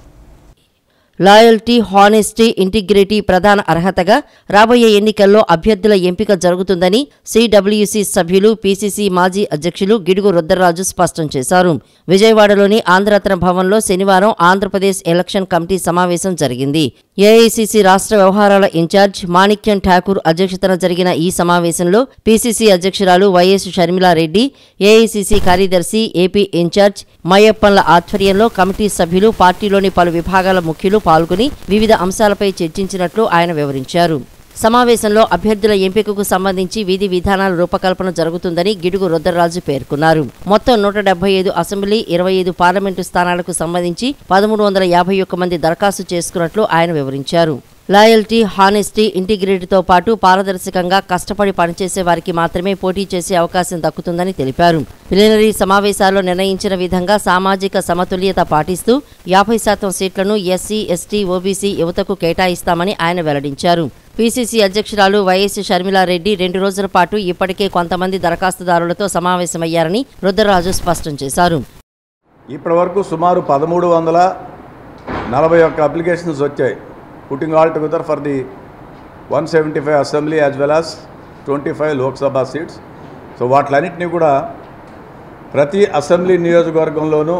లాయల్టీ, హానెస్టీ, ఇంటిగ్రిటీ ప్రధాన అర్హతగా రాబోయే ఎన్నికల్లో అభ్యర్థుల ఎంపిక జరుగుతుందని సిడబ్ల్యూసీ సభ్యులు, పిసిసి మాజీ అధ్యక్షులు గిడుగు రుద్రరాజు స్పష్టం చేశారు. విజయవాడలోని ఆంధ్రరత్న భవన్లో శనివారం ఆంధ్రప్రదేశ్ ఎలక్షన్ కమిటీ సమావేశం జరిగింది. ఏఐసిసి రాష్ట్ర వ్యవహారాల ఇన్ఛార్జ్ మాణిక్యం ఠాకూర్ అధ్యక్షతన జరిగిన ఈ సమావేశంలో పిసిసి అధ్యక్షురాలు వైఎస్ షర్మిలారెడ్డి, ఏఐసిసి కార్యదర్శి, ఏపీ ఇన్ఛార్జ్ మయ్యప్పన్ల ఆధ్వర్యంలో కమిటీ సభ్యులు, పార్టీలోని పలు విభాగాల ముఖ్యులు పాల్గొని వివిధ అంశాలపై చర్చించినట్లు ఆయన వివరించారు. సమావేశంలో అభ్యర్థుల ఎంపికకు సంబంధించి విధి విధానాల రూపకల్పన జరుగుతుందని గిడుగు రుద్రరాజు పేర్కొన్నారు. మొత్తం 175 అసెంబ్లీ, 25 పార్లమెంటు స్థానాలకు సంబంధించి 1351 మంది దరఖాస్తు చేసుకున్నట్లు ఆయన వివరించారు. లాయల్టీ, హానెస్టీ, ఇంటిగ్రిటీతో పాటు పారదర్శకంగా కష్టపడి పనిచేసే వారికి మాత్రమే పోటీ చేసే అవకాశం దక్కుతుందని తెలిపారు. ప్లీనరీ సమావేశాల్లో నిర్ణయించిన విధంగా సామాజిక సమతుల్యత పాటిస్తూ 50% సీట్లను ఎస్సీ, ఎస్టీ, ఓబీసీ యువతకు కేటాయిస్తామని ఆయన వెల్లడించారు. పీసీసీ అధ్యక్షురాలు వైఎస్ షర్మిలారెడ్డి 2 రోజుల పాటు ఇప్పటికే కొంతమంది దరఖాస్తుదారులతో సమావేశమయ్యారని రుద్రరాజు స్పష్టం చేశారు. ఇప్పటివరకు సుమారు 1341 అప్లికేషన్స్ వచ్చాయి. Putting all together for the 175 assembly as well as 25 Lok Sabha seats. So వాటిలన్నింటినీ కూడా ప్రతి అసెంబ్లీ నియోజకవర్గంలోనూ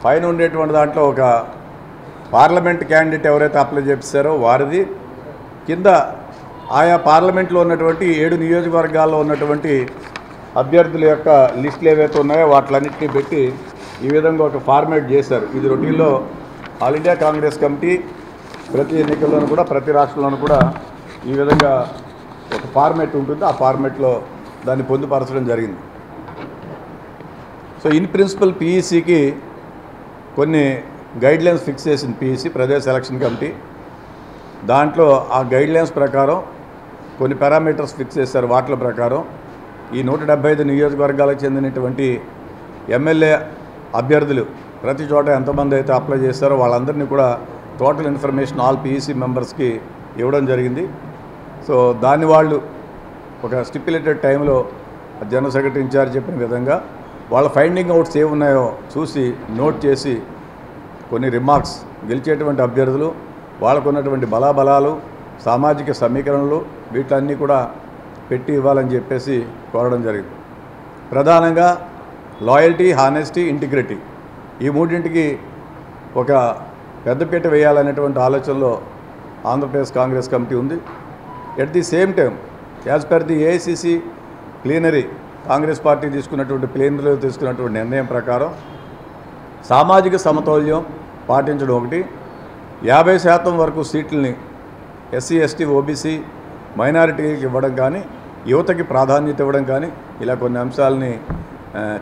పైన ఉండేటువంటి దాంట్లో ఒక పార్లమెంట్ క్యాండిడేట్ ఎవరైతే అప్లై చేస్తారో వారిది, కింద ఆయా పార్లమెంట్లో ఉన్నటువంటి 7 నియోజకవర్గాల్లో ఉన్నటువంటి అభ్యర్థుల యొక్క లిస్టులు ఏవైతే ఉన్నాయో వాటిలన్నింటినీ పెట్టి ఈ విధంగా ఒక ఫార్మేట్ చేశారు. ఇది రొటీన్లో ఆల్ ఇండియా కాంగ్రెస్ కమిటీ ప్రతి ఎన్నికల్లోనూ కూడా ప్రతి రాష్ట్రంలోనూ కూడా ఈ విధంగా ఒక ఫార్మేట్ ఉంటుంది. ఆ ఫార్మేట్లో దాన్ని పొందుపరచడం జరిగింది. సో ఇన్ ప్రిన్సిపల్ పీఈసీకి కొన్ని గైడ్లైన్స్ ఫిక్స్ చేసింది పీఈసీ ప్రదేశ్ ఎలక్షన్ కమిటీ. దాంట్లో ఆ గైడ్లైన్స్ ప్రకారం కొన్ని పారామీటర్స్ ఫిక్స్ చేశారు. వాటిల ప్రకారం ఈ 175 నియోజకవర్గాలకు చెందినటువంటి ఎమ్మెల్యే అభ్యర్థులు ప్రతి చోట ఎంతమంది అయితే అప్లై చేస్తారో వాళ్ళందరినీ కూడా టోటల్ ఇన్ఫర్మేషన్ ఆల్ పీఈసీ మెంబర్స్కి ఇవ్వడం జరిగింది. సో దాన్ని వాళ్ళు ఒక స్టిప్యులేటెడ్ టైంలో జనరల్ సెక్రటరీ ఇన్ఛార్జ్ చెప్పిన విధంగా వాళ్ళ ఫైండింగ్ అవుట్స్ ఏ ఉన్నాయో చూసి నోట్ చేసి కొన్ని రిమార్క్స్ గెలిచేటువంటి అభ్యర్థులు వాళ్ళకు ఉన్నటువంటి బలాబలాలు సామాజిక సమీకరణలు వీటన్నీ కూడా పెట్టి ఇవ్వాలని చెప్పేసి కోరడం జరిగింది. ప్రధానంగా లాయల్టీ, హానెస్టీ, ఇంటిగ్రిటీ ఈ మూడింటికి ఒక పెద్దపీట వేయాలనేటువంటి ఆలోచనలో ఆంధ్రప్రదేశ్ కాంగ్రెస్ కమిటీ ఉంది. At the same time as per the AICC plenary Congress party తీసుకున్నటువంటి ప్లీనరీలో తీసుకున్నటువంటి నిర్ణయం ప్రకారం సామాజిక సమతౌల్యం పాటించడం ఒకటి, 50% వరకు సీట్లని ఎస్సీ, ఎస్టీ, ఓబీసీ మైనారిటీకి ఇవ్వడం కానీ, యువతకి ప్రాధాన్యత ఇవ్వడం కానీ ఇలా కొన్ని అంశాలని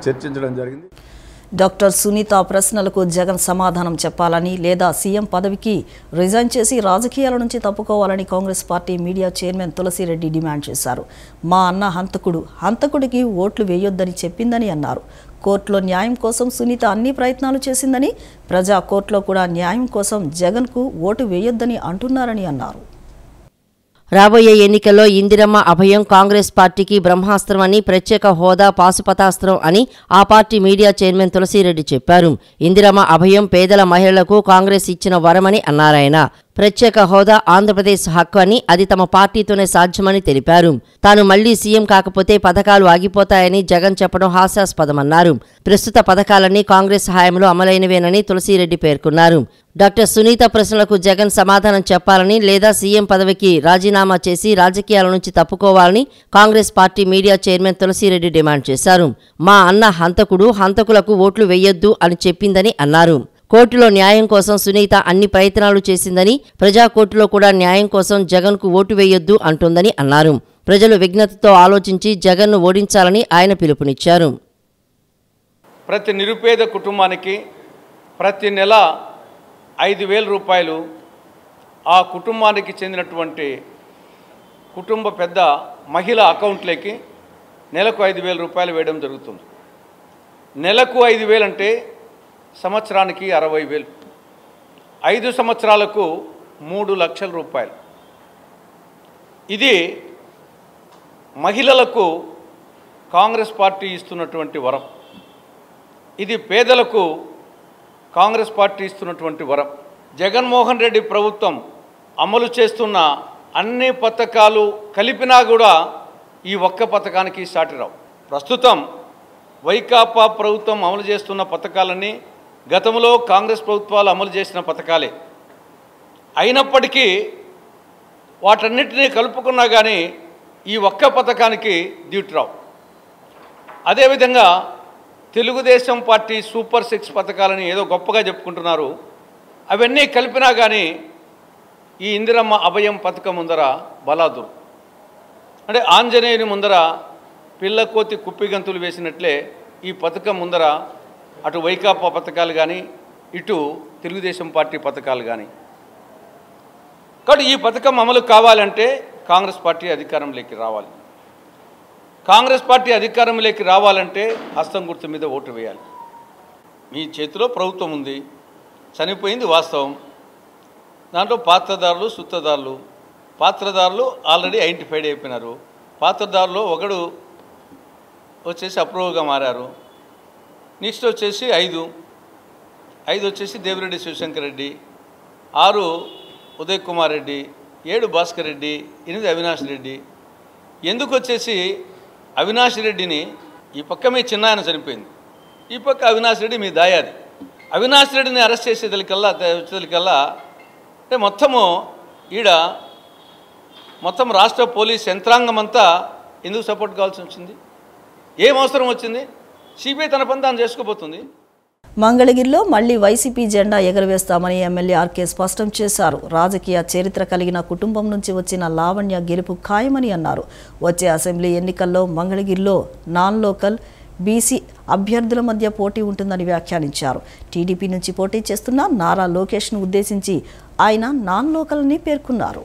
చర్చించడం జరిగింది. డాక్టర్ సునీత ప్రశ్నలకు జగన్ సమాధానం చెప్పాలని లేదా సీఎం పదవికి రిజైన్ చేసి రాజకీయాల నుంచి తప్పుకోవాలని Congress party media chairman Tulasi Reddy demand చేశారు. మా అన్న హంతకుడికి ఓట్లు వేయొద్దని చెప్పిందని అన్నారు. కోర్టులో న్యాయం కోసం సునీత అన్ని ప్రయత్నాలు చేసిందని, ప్రజా కోర్టులో కూడా న్యాయం కోసం జగన్కు ఓటు వేయొద్దని అంటున్నారని అన్నారు. రాబోయే ఎన్నికల్లో ఇందిరమ్మ అభయం కాంగ్రెస్ పార్టీకి బ్రహ్మాస్త్రం అని, ప్రత్యేక హోదా పాశుపతాస్త్రం అని ఆ పార్టీ మీడియా చైర్మన్ తులసిరెడ్డి చెప్పారు. ఇందిరమ్మ అభయం పేదల మహిళలకు కాంగ్రెస్ ఇచ్చిన వరమని అన్నారాయన. ప్రత్యేక హోదా ఆంధ్రప్రదేశ్ హక్కు అని, అది తమ పార్టీతోనే సాధ్యమని తెలిపారు. తాను మళ్లీ సీఎం కాకపోతే పథకాలు ఆగిపోతాయని జగన్ చెప్పడం హాస్యాస్పదమన్నారు. ప్రస్తుత పథకాలన్నీ కాంగ్రెస్ హయాంలో అమలైనవేనని తులసిరెడ్డి పేర్కొన్నారు. డాక్టర్ సునీత ప్రశ్నలకు జగన్ సమాధానం చెప్పాలని లేదా సీఎం పదవికి రాజీనామా చేసి రాజకీయాల నుంచి తప్పుకోవాలని Congress party media chairman Tulasi Reddy demand చేశారు. మా అన్న హంతకులకు ఓట్లు వేయొద్దు అని చెప్పిందని అన్నారు. కోర్టులో న్యాయం కోసం సునీత అన్ని ప్రయత్నాలు చేసిందని, ప్రజా కోర్టులో కూడా న్యాయం కోసం జగన్కు ఓటు వేయొద్దు అంటుందని అన్నారు. ప్రజలు విజ్ఞతతో ఆలోచించి జగన్ను ఓడించాలని ఆయన పిలుపునిచ్చారు. ప్రతి నిరుపేద కుటుంబానికి ప్రతి నెల 5,000 రూపాయలు ఆ కుటుంబానికి చెందినటువంటి కుటుంబ పెద్ద మహిళ అకౌంట్లోకి నెలకు 5,000 రూపాయలు వేయడం జరుగుతుంది. నెలకు 5,000 అంటే సంవత్సరానికి 60,000, 5 సంవత్సరాలకు 3 లక్షల రూపాయలు. ఇది మహిళలకు కాంగ్రెస్ పార్టీ ఇస్తున్నటువంటి వరం. ఇది పేదలకు కాంగ్రెస్ పార్టీ ఇస్తున్నటువంటి వరం. జగన్మోహన్ రెడ్డి ప్రభుత్వం అమలు చేస్తున్న అన్ని పథకాలు కలిపినా కూడా ఈ ఒక్క పథకానికి సాటిరావు. ప్రస్తుతం వైకాపా ప్రభుత్వం అమలు చేస్తున్న పథకాలన్నీ గతంలో కాంగ్రెస్ ప్రభుత్వాలు అమలు చేసిన పథకాలే అయినప్పటికీ వాటన్నిటినీ కలుపుకున్నా కానీ ఈ ఒక్క పథకానికి దీటురావు. అదేవిధంగా తెలుగుదేశం పార్టీ సూపర్ 6 పథకాలని ఏదో గొప్పగా చెప్పుకుంటున్నారు. అవన్నీ కలిపినా కానీ ఈ ఇందిరమ్మ అభయం పథకం ముందర బలాదురు. అంటే ఆంజనేయుని ముందర పిల్ల కోతి కుప్పిగంతులు వేసినట్లే ఈ పథకం ముందర అటు వైకాపా పథకాలు కానీ ఇటు తెలుగుదేశం పార్టీ పథకాలు కానీ. కాబట్టి ఈ పథకం అమలు కావాలంటే కాంగ్రెస్ పార్టీ అధికారంలోకి రావాలి. కాంగ్రెస్ పార్టీ అధికారంలోకి రావాలంటే హస్తం గుర్తు మీద ఓటు వేయాలి. మీ చేతిలో ప్రభుత్వం ఉంది, చనిపోయింది వాస్తవం. దాంట్లో పాత్రదారులు సుత్తదారులు పాత్రదారులు ఆల్రెడీ ఐడెంటిఫైడ్ అయిపోయినారు. పాత్రదారులు ఒకడు వచ్చేసి అప్రూవ్గా మారారు. నెక్స్ట్ వచ్చేసి 5 వచ్చేసి దేవిరెడ్డి శివశంకర్ రెడ్డి, 6 ఉదయ్ కుమార్ రెడ్డి, 7 భాస్కర్ రెడ్డి, 8 అవినాష్ రెడ్డి. ఎందుకు వచ్చేసి అవినాష్ రెడ్డిని ఈ పక్క మీ చిన్న ఆయన చనిపోయింది, ఈ పక్క అవినాష్ రెడ్డి మీ దాయాది. అవినాష్ రెడ్డిని అరెస్ట్ చేసేదలికల్లా అంటే మొత్తం రాష్ట్ర పోలీస్ యంత్రాంగం అంతా ఎందుకు సపోర్ట్ కావాల్సి వచ్చింది? ఏం అవసరం వచ్చింది? సిబిఐ తన పని తాను చేసుకోబోతుంది. మంగళగిరిలో మళ్లీ వైసీపీ జెండా ఎగరవేస్తామని ఎమ్మెల్యే ఆర్కే స్పష్టం చేశారు. రాజకీయ చరిత్ర కలిగిన కుటుంబం నుంచి వచ్చిన లావణ్య గెలుపు ఖాయమని అన్నారు. వచ్చే అసెంబ్లీ ఎన్నికల్లో మంగళగిరిలో నాన్ లోకల్ బీసీ అభ్యర్థుల మధ్య పోటీ ఉంటుందని వ్యాఖ్యానించారు. టీడీపీ నుంచి పోటీ చేస్తున్న నారా లోకేష్ను ఉద్దేశించి ఆయన నాన్ లోకల్ అని పేర్కొన్నారు.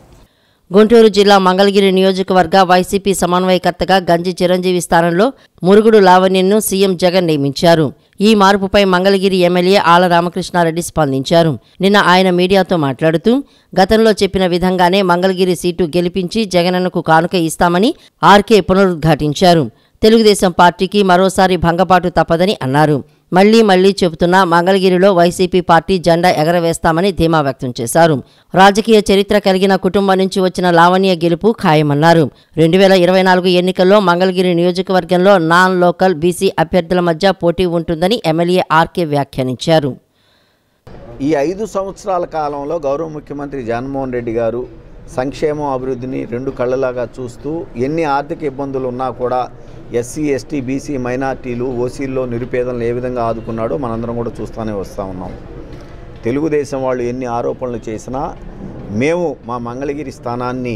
గుంటూరు జిల్లా మంగళగిరి నియోజకవర్గ వైసీపీ సమన్వయకర్తగా గంజి చిరంజీవి స్థానంలో మురుగుడు లావణ్యను సీఎం జగన్ నియమించారు. ఈ మార్పుపై మంగళగిరి ఎమ్మెల్యే ఆళ్ల రామకృష్ణారెడ్డి స్పందించారు. నిన్న ఆయన మీడియాతో మాట్లాడుతూ గతంలో చెప్పిన విధంగానే మంగళగిరి సీటు గెలిపించి జగనన్నకు కానుక ఇస్తామని ఆర్కే పునరుద్ఘాటించారు. తెలుగుదేశం పార్టీకి మరోసారి భంగపాటు తప్పదని అన్నారు. మళ్లీ చెబుతున్నా మంగళగిరిలో వైసీపీ పార్టీ జెండా ఎగరవేస్తామని ధీమా వ్యక్తం చేశారు. రాజకీయ చరిత్ర కలిగిన కుటుంబం నుంచి వచ్చిన లావణ్య గెలుపు ఖాయమన్నారు. 2024 ఎన్నికల్లో మంగళగిరి నియోజకవర్గంలో నాన్ లోకల్ బీసీ అభ్యర్థుల మధ్య పోటీ ఉంటుందని ఎమ్మెల్యే ఆర్కే వ్యాఖ్యానించారు. ఈ 5 సంవత్సరాల కాలంలో గౌరవ ముఖ్యమంత్రి జగన్మోహన్ రెడ్డి గారు సంక్షేమం అభివృద్ధిని 2 కళ్ళలాగా చూస్తూ ఎన్ని ఆర్థిక ఇబ్బందులు ఉన్నా కూడా ఎస్సీ ఎస్టీ బీసీ మైనార్టీలు ఓసీల్లో నిరుపేదలను ఏ విధంగా ఆదుకున్నాడో మనందరం కూడా చూస్తూనే వస్తూ ఉన్నాం. తెలుగుదేశం వాళ్ళు ఎన్ని ఆరోపణలు చేసినా మేము మా మంగళగిరి స్థానాన్ని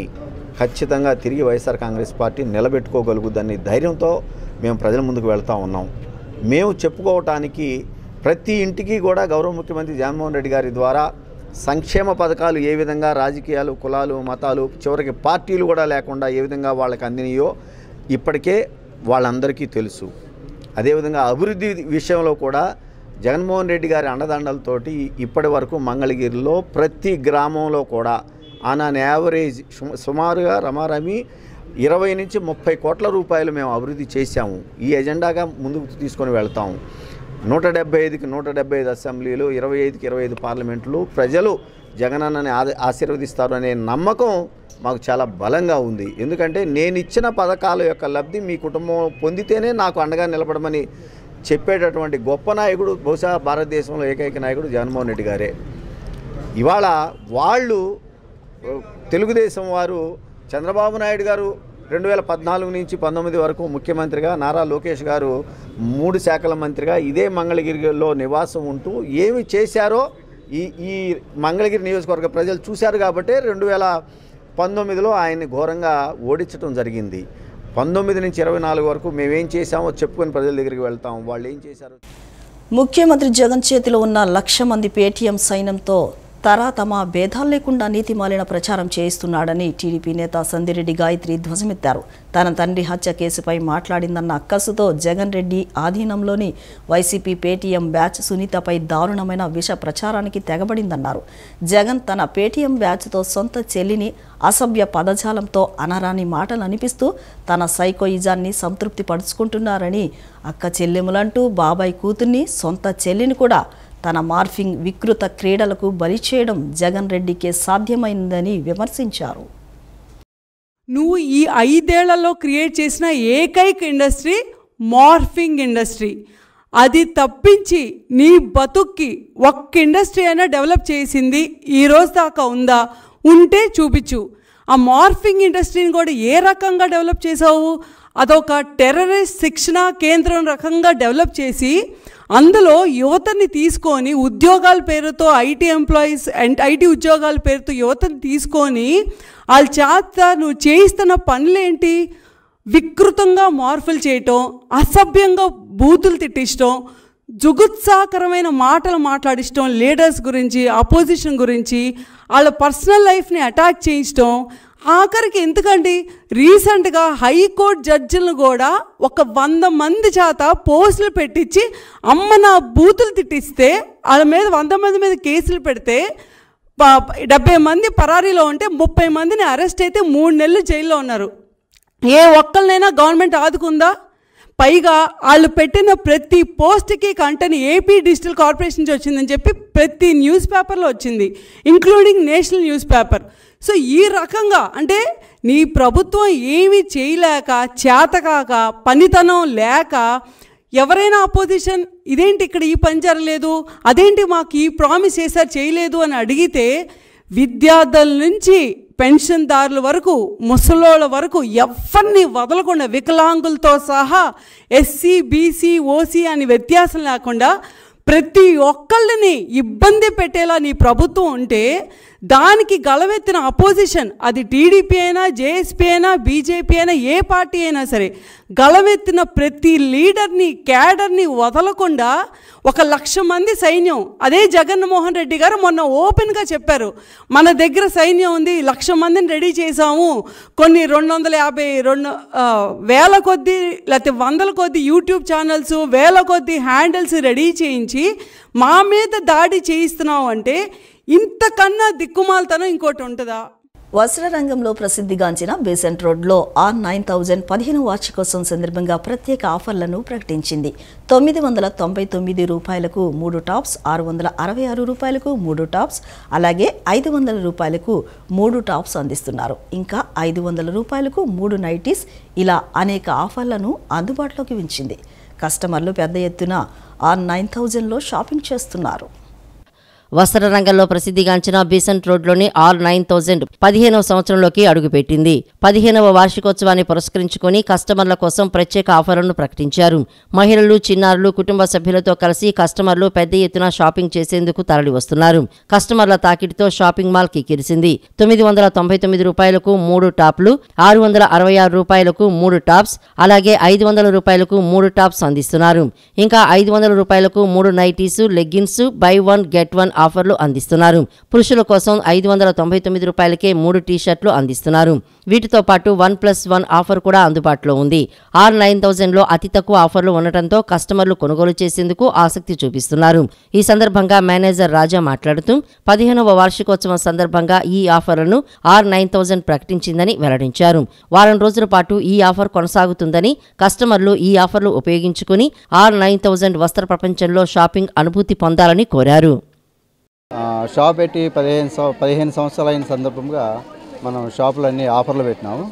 ఖచ్చితంగా తిరిగి వైఎస్ఆర్ కాంగ్రెస్ పార్టీ నిలబెట్టుకోగలుగుదనే ధైర్యంతో మేము ప్రజల ముందుకు వెళ్తూ ఉన్నాం. మేము చెప్పుకోవటానికి ప్రతి ఇంటికి కూడా గౌరవ ముఖ్యమంత్రి జగన్మోహన్ రెడ్డి గారి ద్వారా సంక్షేమ పథకాలు ఏ విధంగా రాజకీయాలు కులాలు మతాలు చివరికి పార్టీలు కూడా లేకుండా ఏ విధంగా వాళ్ళకి అందినాయో ఇప్పటికే వాళ్ళందరికీ తెలుసు. అదేవిధంగా అభివృద్ధి విషయంలో కూడా జగన్మోహన్ రెడ్డి గారి అండదండలతోటి ఇప్పటి వరకు మంగళగిరిలో ప్రతి గ్రామంలో కూడా ఆన్ అన్ యావరేజ్ సుమారుగా రమారమి 20 నుంచి 30 కోట్ల రూపాయలు మేము అభివృద్ధి చేశాము. ఈ ఎజెండాగా ముందుకు తీసుకొని వెళ్తాము. 175కి 175 అసెంబ్లీలు, 25కి 25 పార్లమెంట్లు ప్రజలు జగనన్నని ఆశీర్వదిస్తారు అనే నమ్మకం మాకు చాలా బలంగా ఉంది. ఎందుకంటే నేను ఇచ్చిన పథకాల యొక్క లబ్ధి మీ కుటుంబం పొందితేనే నాకు అండగా నిలబడమని చెప్పేటటువంటి గొప్ప నాయకుడు బహుశా భారతదేశంలో ఏకైక నాయకుడు జగన్మోహన్ రెడ్డి గారే. ఇవాళ వాళ్ళు తెలుగుదేశం వారు చంద్రబాబు నాయుడు గారు 2014 నుంచి 19 వరకు ముఖ్యమంత్రిగా, నారా లోకేష్ గారు 3 శాఖల మంత్రిగా ఇదే మంగళగిరిలో నివాసం ఉంటూ ఏమి చేశారో ఈ మంగళగిరి నియోజకవర్గ ప్రజలు చూశారు. కాబట్టి 2019లో ఆయన్ని ఘోరంగా ఓడించడం జరిగింది. 19 నుంచి 24 వరకు మేమేం చేశామో చెప్పుకొని ప్రజల దగ్గరికి వెళ్తాం. వాళ్ళు ఏం చేశారు? ముఖ్యమంత్రి జగన్ చేతిలో ఉన్న 1,00,000 మంది పేటీఎం సైన్యంతో తమ భేదాలు లేకుండా నీతిమాలిన ప్రచారం చేయిస్తున్నాడని టీడీపీ నేత సందిరెడ్డి గాయత్రి ధ్వజమెత్తారు. తన తండ్రి హత్య కేసుపై మాట్లాడిందన్న అక్కసుతో జగన్ రెడ్డి ఆధీనంలోని వైసీపీ పేటీఎం బ్యాచ్ సునీతపై దారుణమైన విష ప్రచారానికి తెగబడిందన్నారు. జగన్ తన పేటీఎం బ్యాచ్తో సొంత చెల్లిని అసభ్య పదజాలంతో అనరాని మాటలు అనిపిస్తూ తన సైకోయిజాన్ని సంతృప్తి పరుచుకుంటున్నారని, అక్క చెల్లెములంటూ బాబాయ్ కూతుర్ని సొంత చెల్లిని కూడా తన మార్ఫింగ్ వికృత క్రీడలకు బలి చేయడం జగన్ రెడ్డికే సాధ్యమైందని విమర్శించారు. నువ్వు ఈ 5 ఏళ్లలో క్రియేట్ చేసిన ఏకైక ఇండస్ట్రీ మార్ఫింగ్ ఇండస్ట్రీ. అది తప్పించి నీ బతుక్కి ఒక్క ఇండస్ట్రీ అయినా డెవలప్ చేసింది ఈ రోజు దాకా ఉందా? ఉంటే చూపించు. ఆ మార్ఫింగ్ ఇండస్ట్రీని కూడా ఏ రకంగా డెవలప్ చేసావు? అదొక టెర్రరిస్ట్ శిక్షణ కేంద్రం రకంగా డెవలప్ చేసి అందులో యువతని తీసుకొని ఉద్యోగాల పేరుతో ఐటీ ఎంప్లాయీస్ అండ్ ఐటీ ఉద్యోగాల పేరుతో యువతని తీసుకొని వాళ్ళ చేత నువ్వు చేయిస్తున్న పనులేంటి? వికృతంగా మార్పులు చేయటం, అసభ్యంగా బూతులు తిట్టించడం, జుగుత్సాకరమైన మాటలు మాట్లాడించడం, లీడర్స్ గురించి అపోజిషన్ గురించి వాళ్ళ పర్సనల్ లైఫ్ని అటాక్ చేయించడం. ఆఖరికి ఎందుకండి రీసెంట్గా హైకోర్టు జడ్జిలను కూడా ఒక 100 మంది చేత పోస్టులు పెట్టించి అమ్మ నా బూతులు తిట్టిస్తే వాళ్ళ మీద 100 మంది మీద కేసులు పెడితే 70 మంది పరారీలో ఉంటే 30 మందిని అరెస్ట్ అయితే 3 నెలలు జైల్లో ఉన్నారు. ఏ ఒక్కరినైనా గవర్నమెంట్ ఆదుకుందా? పైగా వాళ్ళు పెట్టిన ప్రతి పోస్ట్కి కంటెంట్ ఏపీ డిజిటల్ కార్పొరేషన్ నుంచి వచ్చిందని చెప్పి ప్రతి న్యూస్ పేపర్లో వచ్చింది, including national news paper. So ఈ రకంగా అంటే నీ ప్రభుత్వం ఏమీ చేయలేక, చేతకాక, పనితనం లేక ఎవరైనా అపోజిషన్ ఇదేంటి ఇక్కడ ఈ పని జరగలేదు, అదేంటి మాకు ఈ ప్రామిస్ చేశారు చేయలేదు అని అడిగితే విద్యార్థుల నుంచి పెన్షన్దారుల వరకు, ముసలోళ్ళ వరకు ఎవరిని వదలకుండా వికలాంగులతో సహా ఎస్సీ, బీసీ, ఓసీ అని వ్యత్యాసం లేకుండా ప్రతి ఒక్కళ్ళని ఇబ్బంది పెట్టేలా నీ ప్రభుత్వం ఉంటే దానికి గలవెత్తిన అపోజిషన్, అది టీడీపీ అయినా, జేఎస్పీ అయినా, బీజేపీ అయినా, ఏ పార్టీ అయినా సరే, గలవెత్తిన ప్రతి లీడర్ని, క్యాడర్ని వదలకుండా 1,00,000 మంది సైన్యం. అదే జగన్మోహన్ రెడ్డి గారు మొన్న ఓపెన్గా చెప్పారు, మన దగ్గర సైన్యం ఉంది, 1,00,000 మందిని రెడీ చేశాము, కొన్ని 250 వేల కొద్దీ లేకపోతే 100 కొద్దీ యూట్యూబ్ ఛానల్స్, వేల కొద్దీ హ్యాండిల్స్ రెడీ చేయించి మా మీద దాడి చేయిస్తున్నావు అంటే ఇంతకన్నా దిక్కుమాలతనం ఇంకోటి ఉంటుందా? వస్త్ర రంగంలో ప్రసిద్ధిగాంచిన బేసెంట్ రోడ్లో R9000 15వ వార్షికోత్సవం సందర్భంగా ప్రత్యేక ఆఫర్లను ప్రకటించింది. 999 రూపాయలకు 3 టాప్స్, 666 రూపాయలకు 3 టాప్స్, అలాగే 500 రూపాయలకు 3 టాప్స్ అందిస్తున్నారు. ఇంకా 500 రూపాయలకు 3 నైటీస్, ఇలా అనేక ఆఫర్లను అందుబాటులోకి ఉంచింది. కస్టమర్లు పెద్ద ఎత్తున R9000లో షాపింగ్ చేస్తున్నారు. వస్త్ర రంగంలో ప్రసిద్ధిగాంచిన బీసెంట్ రోడ్లోని R9000 15వ సంవత్సరంలోకి అడుగుపెట్టింది. 15వ వార్షికోత్సవాన్ని పురస్కరించుకొని కస్టమర్ల కోసం ప్రత్యేక ఆఫర్లను ప్రకటించారు. మహిళలు, చిన్నారులు, కుటుంబ సభ్యులతో కలిసి కస్టమర్లు పెద్ద ఎత్తున షాపింగ్ చేసేందుకు తరలి వస్తున్నారు. కస్టమర్ల తాకిడితో షాపింగ్ మాల్ కిక్కిరిసింది. 999 రూపాయలకు 3 టాప్లు, 666 రూపాయలకు 3 టాప్స్, అలాగే 500 రూపాయలకు 3 టాప్స్ అందిస్తున్నారు. ఇంకా 500 రూపాయలకు 3 నైటీసు, లెగ్గిన్స్, బై 1 గెట్ 1 ఆఫర్లు అందిస్తున్నారు. పురుషుల కోసం 599 రూపాయలకే 3 టీషర్ట్లు అందిస్తున్నారు. వీటితో పాటు 1+1 ఆఫర్ కూడా అందుబాటులో ఉంది. R9000లో అతి తక్కువ ఆఫర్లు ఉండటంతో కస్టమర్లు కొనుగోలు చేసేందుకు ఆసక్తి చూపిస్తున్నారు. ఈ సందర్భంగా మేనేజర్ రాజా మాట్లాడుతూ 15వ వార్షికోత్సవం సందర్భంగా ఈ ఆఫర్లను R9000 ప్రకటించిందని వెల్లడించారు. వారం రోజుల పాటు ఈ ఆఫర్ కొనసాగుతుందని, కస్టమర్లు ఈ ఆఫర్లు ఉపయోగించుకుని R9000 వస్త్ర ప్రపంచంలో షాపింగ్ అనుభూతి పొందాలని కోరారు. షాప్ పెట్టి 15 సంవత్సరాలు అయిన సందర్భంగా మనం షాపులో అన్ని ఆఫర్లు పెట్టినాము.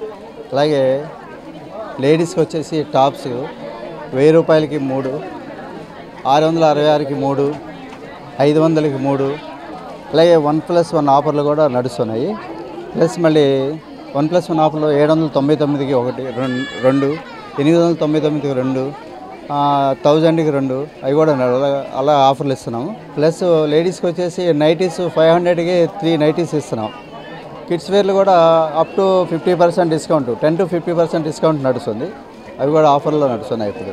అలాగే లేడీస్కి వచ్చేసి టాప్స్ 1000 రూపాయలకి 3, 666కి 3, 500కి 3, అలాగే 1+1 ఆఫర్లు కూడా నడుస్తున్నాయి. ప్లస్ మళ్ళీ 1+1 ఆఫర్లో 799కి 1, 2, 899కి 2, 1000కి 2, అవి కూడా అలా ఆఫర్లు ఇస్తున్నాము. ప్లస్ లేడీస్కి వచ్చేసి నైటీస్ 500కి 3 నైటీస్ ఇస్తున్నాం. కిడ్స్ వేర్లు కూడా up to 50% discount, 10 to 50% discount నడుస్తుంది. అవి కూడా ఆఫర్లో నడుస్తున్నాయి. ఇప్పుడు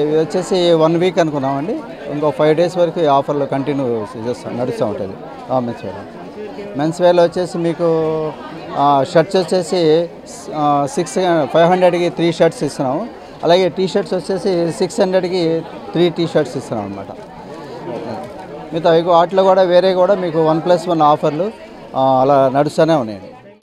ఇవి వచ్చేసి 1 వీక్ అనుకున్నామండి. ఇంకో 5 days వరకు ఈ ఆఫర్లు కంటిన్యూ నడుస్తూ ఉంటుంది. మెన్స్ వేర్లో వచ్చేసి మీకు షర్ట్స్ వచ్చేసి 500కి 3 షర్ట్స్ ఇస్తున్నాము. అలాగే టీ షర్ట్స్ వచ్చేసి 600కి 3 టీ షర్ట్స్ ఇస్తున్నాం అనమాట. మిగతా వాటిలో కూడా వేరే కూడా మీకు 1+1 ఆఫర్లు అలా నడుస్తూనే ఉన్నాయండి.